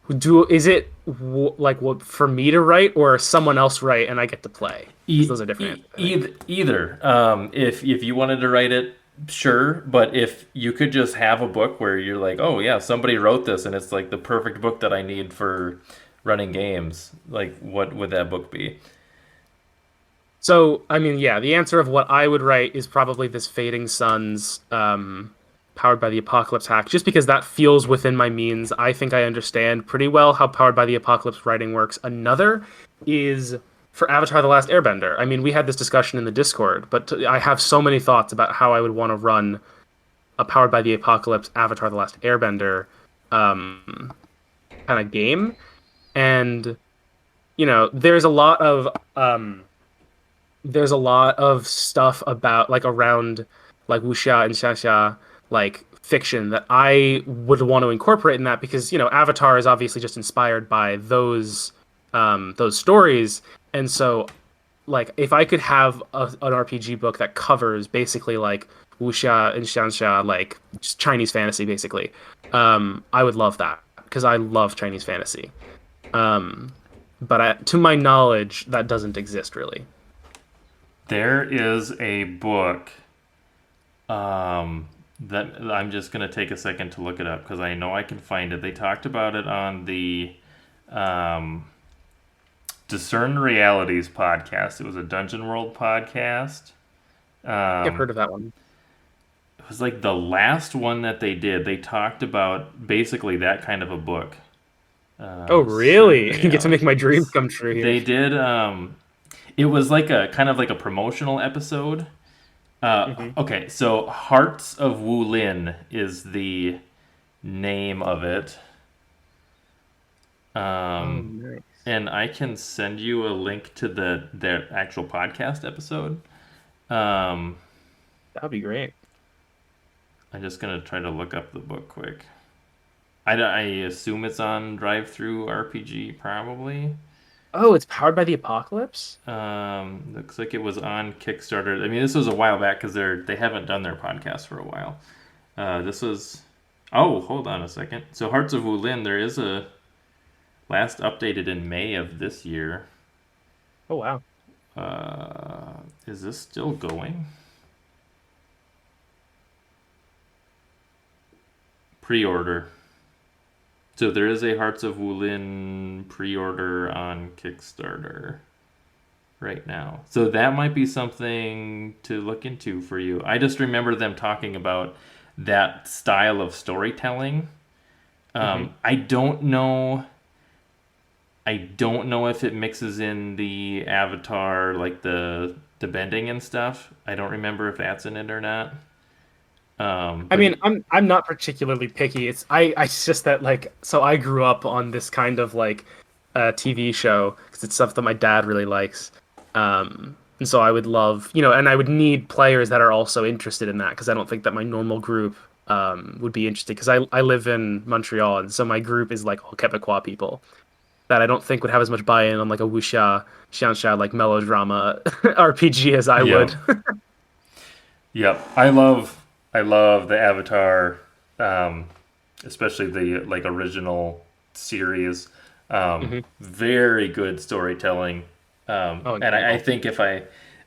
Is it like what for me to write, or someone else write and I get to play? Those are different. Either. If you wanted to write it, sure. But if you could just have a book where you're like, oh yeah, somebody wrote this and it's like the perfect book that I need for running games, like what would that book be? So, I mean, yeah, the answer of what I would write is probably this Fading Suns Powered by the Apocalypse hack, just because that feels within my means. I think I understand pretty well how Powered by the Apocalypse writing works. Another is for Avatar: The Last Airbender. I mean, we had this discussion in the Discord, but I have so many thoughts about how I would want to run a Powered by the Apocalypse Avatar: The Last Airbender kind of game. And there's a lot of stuff about like around like wuxia and xiaxia like fiction that I would want to incorporate in that because Avatar is obviously just inspired by those stories, and so like if I could have an RPG book that covers basically like wuxia and xianxia, like just Chinese fantasy basically, I would love that because I love Chinese fantasy. But to my knowledge, that doesn't exist really. There is a book that I'm just going to take a second to look it up because I know I can find it. They talked about it on the Discern Realities podcast. It was a Dungeon World podcast. I've heard of that one. It was like the last one that they did. They talked about basically that kind of a book. Oh, really? You get to make my dreams come true here. They did. It was like a kind of like a promotional episode. Okay, so Hearts of Wulin is the name of it. Nice. And I can send you a link to their actual podcast episode. That'd be great. I'm just gonna try to look up the book quick. I assume it's on Drive-Thru RPG, probably. Oh, it's Powered by the Apocalypse? Looks like it was on Kickstarter. I mean, this was a while back because they haven't done their podcast for a while. This was... Oh, hold on a second. So Hearts of Wulin, there is a... Last updated in May of this year. Oh, wow. Is this still going? Pre-order. So there is a Hearts of Wulin pre-order on Kickstarter right now. So that might be something to look into for you. I just remember them talking about that style of storytelling. I don't know if it mixes in the Avatar, like the bending and stuff. I don't remember if that's in it or not. I mean, I'm not particularly picky. It's just that like so I grew up on this kind of like TV show because it's stuff that my dad really likes, and so I would love and I would need players that are also interested in that because I don't think that my normal group would be interested because I live in Montreal and so my group is like all Quebecois people that I don't think would have as much buy-in on like a wuxia, xianxia like melodrama RPG as I would. Yep, I love the Avatar, especially the like original series. Very good storytelling, and I think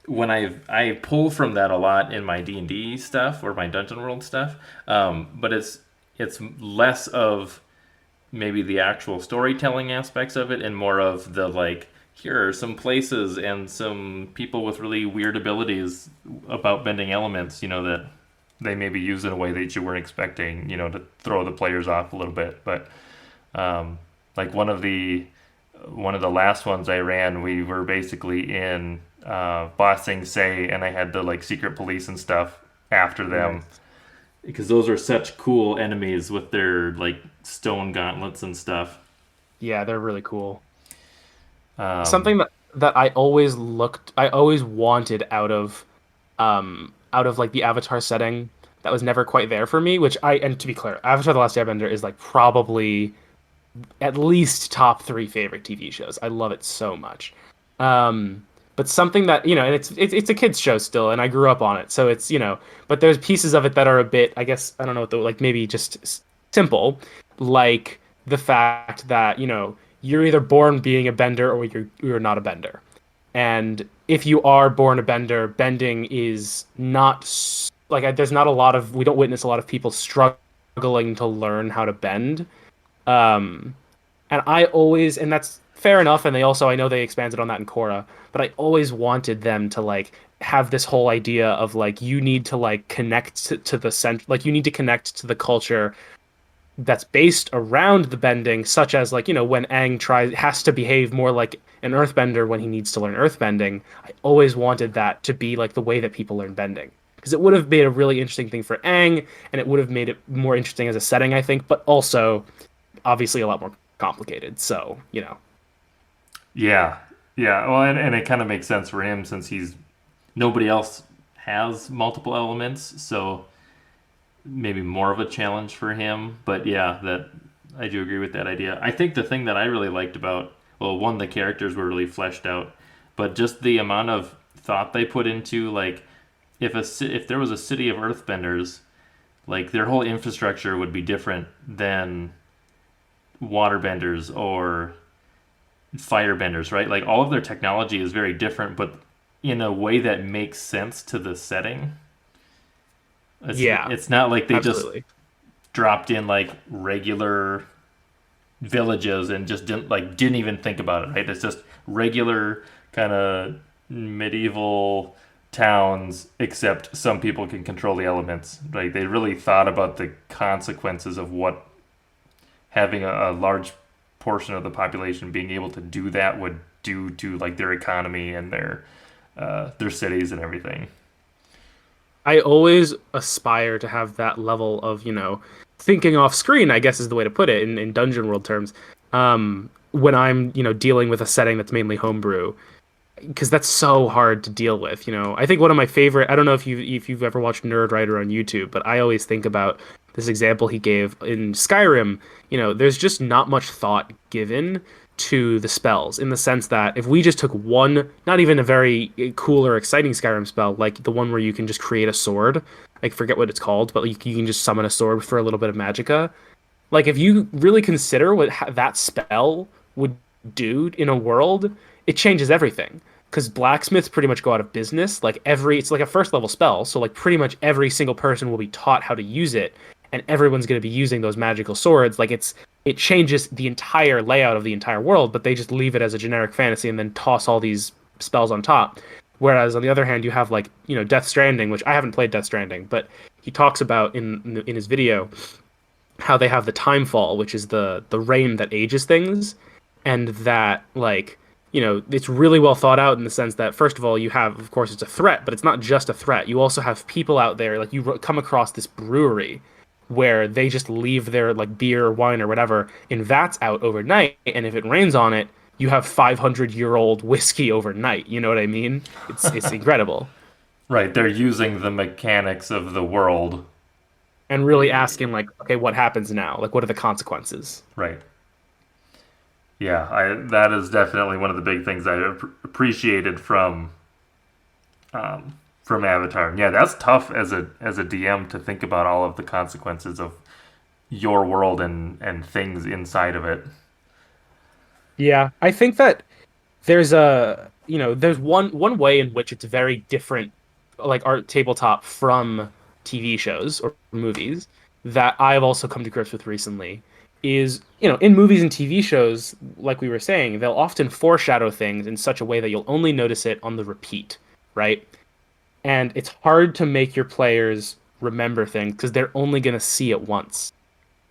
when I pull from that a lot in my D&D stuff or my Dungeon World stuff, but it's less of maybe the actual storytelling aspects of it and more of the like here are some places and some people with really weird abilities about bending elements, that they maybe use in a way that you weren't expecting, to throw the players off a little bit. But like one of the last ones I ran, we were basically in Ba Sing Se, and I had the like secret police and stuff after them because those are such cool enemies with their like stone gauntlets and stuff. Yeah, they're really cool. Something that I always wanted out of like the Avatar setting that was never quite there for me, and to be clear, Avatar: The Last Airbender is like probably at least top 3 favorite TV shows. I love it so much. But something that, and it's a kid's show still, and I grew up on it. So it's, but there's pieces of it that are a bit, I guess, I don't know, like maybe just simple, like the fact that, you're either born being a bender or you're not a bender. And if you are born a bender, bending is not like there's not a lot of we don't witness a lot of people struggling to learn how to bend. And that's fair enough. And I know they expanded on that in Korra, but I always wanted them to like have this whole idea of like you need to like connect to the center, like you need to connect to the culture that's based around the bending, such as like, when Aang has to behave more like an earthbender when he needs to learn earthbending. I always wanted that to be like the way that people learn bending. Because it would have made a really interesting thing for Aang, and it would have made it more interesting as a setting, I think, but also obviously a lot more complicated. So, Yeah, yeah. Well, and it kind of makes sense for him since nobody else has multiple elements, so maybe more of a challenge for him. But yeah, that I do agree with that idea. I think the thing that I really liked about, well, one, the characters were really fleshed out, but just the amount of thought they put into, like, if there was a city of earthbenders, like their whole infrastructure would be different than waterbenders or firebenders, right? Like all of their technology is very different, but in a way that makes sense to the setting. yeah, It's not like they just absolutely. dropped in like regular villages and just didn't even think about it, right? It's just regular kind of medieval towns, except some people can control the elements. Like they really thought about the consequences of what having a large portion of the population being able to do that would do to like their economy and their cities and everything. I always aspire to have that level of, thinking off screen, I guess is the way to put it in Dungeon World terms. When I'm, dealing with a setting that's mainly homebrew, because that's so hard to deal with. I think one of my favorite. I don't know if you've ever watched Nerd Writer on YouTube, but I always think about this example he gave in Skyrim. There's just not much thought given to the spells in the sense that if we just took one, not even a very cool or exciting Skyrim spell, like the one where you can just create a sword, like forget what it's called, but you can just summon a sword for a little bit of magicka. Like if you really consider what that spell would do in a world, it changes everything. Because blacksmiths pretty much go out of business. It's like a first level spell, so like pretty much every single person will be taught how to use it, and everyone's going to be using those magical swords. It changes the entire layout of the entire world, but they just leave it as a generic fantasy and then toss all these spells on top. Whereas on the other hand, you have like Death Stranding, which I haven't played Death Stranding, but he talks about in his video how they have the Timefall, which is the rain that ages things, and that it's really well thought out in the sense that first of all you have, of course, it's a threat, but it's not just a threat. You also have people out there, like you come across this brewery where they just leave their like beer or wine or whatever in vats out overnight, and if it rains on it, you have 500-year-old whiskey overnight. You know what I mean? It's incredible. Right, they're using the mechanics of the world. And really asking like, okay, what happens now? Like, what are the consequences? Right. Yeah, that is definitely one of the big things I appreciated from Avatar. Yeah, that's tough as a DM to think about all of the consequences of your world and things inside of it. Yeah, I think that there's one way in which it's very different, like art tabletop from TV shows or movies that I've also come to grips with recently is, in movies and TV shows, like we were saying, they'll often foreshadow things in such a way that you'll only notice it on the repeat, right? And it's hard to make your players remember things because they're only going to see it once.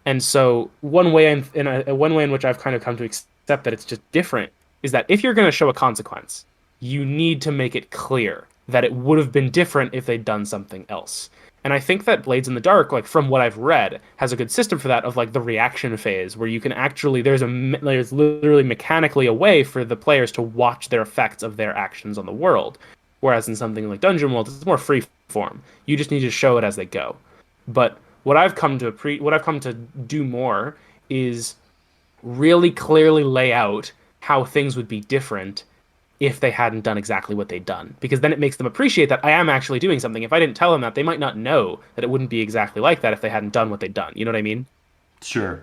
And so one way in which I've kind of come to accept that it's just different is that if you're going to show a consequence, you need to make it clear that it would have been different if they'd done something else. And I think that Blades in the Dark, like from what I've read, has a good system for that of like the reaction phase where you can actually there's literally mechanically a way for the players to watch their effects of their actions on the world. Whereas in something like Dungeon World, it's more free form. You just need to show it as they go. But what I've come to do more is really clearly lay out how things would be different if they hadn't done exactly what they'd done. Because then it makes them appreciate that I am actually doing something. If I didn't tell them that, they might not know that it wouldn't be exactly like that if they hadn't done what they'd done. You know what I mean? Sure.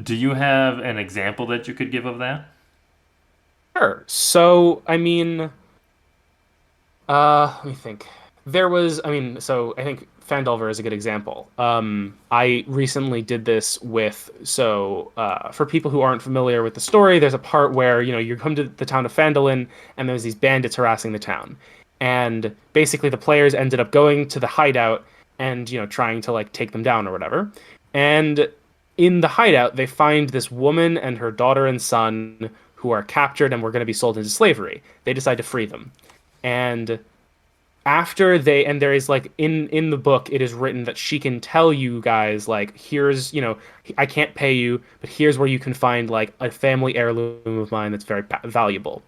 Do you have an example that you could give of that? Sure. So, I mean, let me think. So I think Fandelver is a good example. I recently did this for people who aren't familiar with the story, there's a part where, you come to the town of Phandalin and there's these bandits harassing the town. And basically the players ended up going to the hideout and, trying to like take them down or whatever. And in the hideout, they find this woman and her daughter and son who are captured and were going to be sold into slavery. They decide to free them. And there is like in the book it is written that she can tell you guys like, here's, I can't pay you, but here's where you can find like a family heirloom of mine that's very valuable.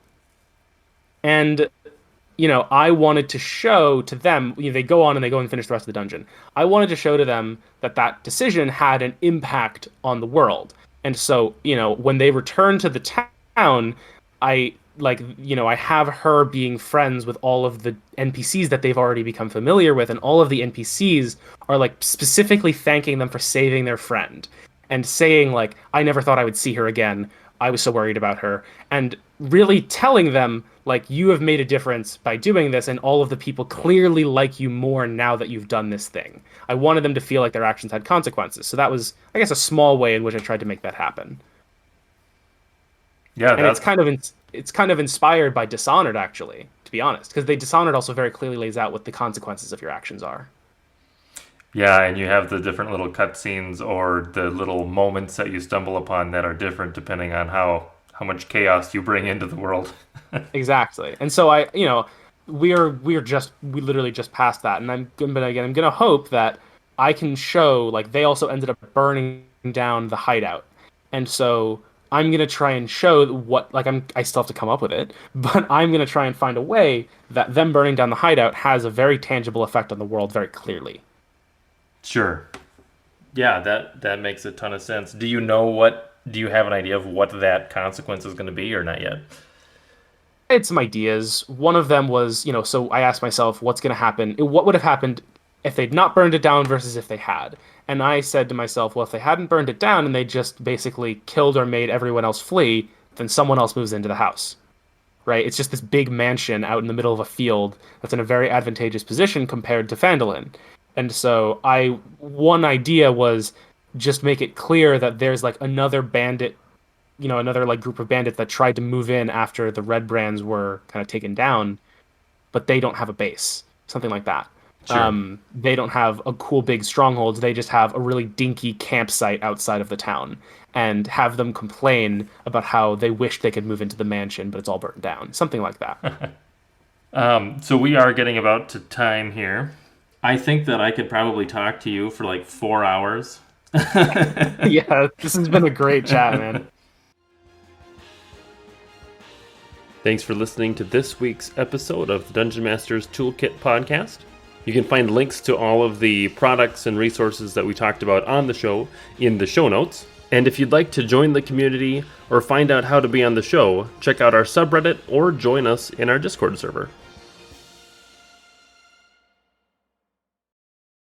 And I wanted to show to them, they go on and they go and finish the rest of the dungeon. I wanted to show to them that decision had an impact on the world. And so, when they return to the town, I have her being friends with all of the NPCs that they've already become familiar with, and all of the NPCs are like specifically thanking them for saving their friend and saying like, I never thought I would see her again. I was so worried about her. And really telling them like, you have made a difference by doing this, and all of the people clearly like you more now that you've done this thing. I wanted them to feel like their actions had consequences. So that was, I guess, a small way in which I tried to make that happen. Yeah, and it's kind of inspired by Dishonored, actually, to be honest, because Dishonored also very clearly lays out what the consequences of your actions are. Yeah, and you have the different little cutscenes or the little moments that you stumble upon that are different depending on how much chaos you bring into the world. Exactly. And so we literally just passed that, and I'm gonna hope that I can show like they also ended up burning down the hideout, and so I'm gonna try and show what I still have to come up with it, but I'm gonna try and find a way that them burning down the hideout has a very tangible effect on the world very clearly. Sure. Yeah, that makes a ton of sense. Do you have an idea of what that consequence is going to be, or not yet? I had some ideas. One of them was, so I asked myself, what's going to happen? What would have happened if they'd not burned it down versus if they had? And I said to myself, well, if they hadn't burned it down and they just basically killed or made everyone else flee, then someone else moves into the house, right? It's just this big mansion out in the middle of a field that's in a very advantageous position compared to Phandalin. And so one idea was just make it clear that there's like another bandit, another like group of bandits that tried to move in after the Red Brands were kind of taken down, but they don't have a base, something like that. Sure. They don't have a cool big stronghold. They just have a really dinky campsite outside of the town, and have them complain about how they wish they could move into the mansion, but it's all burnt down. Something like that. So we are getting about to time here. I think that I could probably talk to you for like 4 hours. Yeah, this has been a great chat, man. Thanks for listening to this week's episode of the Dungeon Master's Toolkit podcast. You can find links to all of the products and resources that we talked about on the show in the show notes. And if you'd like to join the community or find out how to be on the show, check out our subreddit or join us in our Discord server.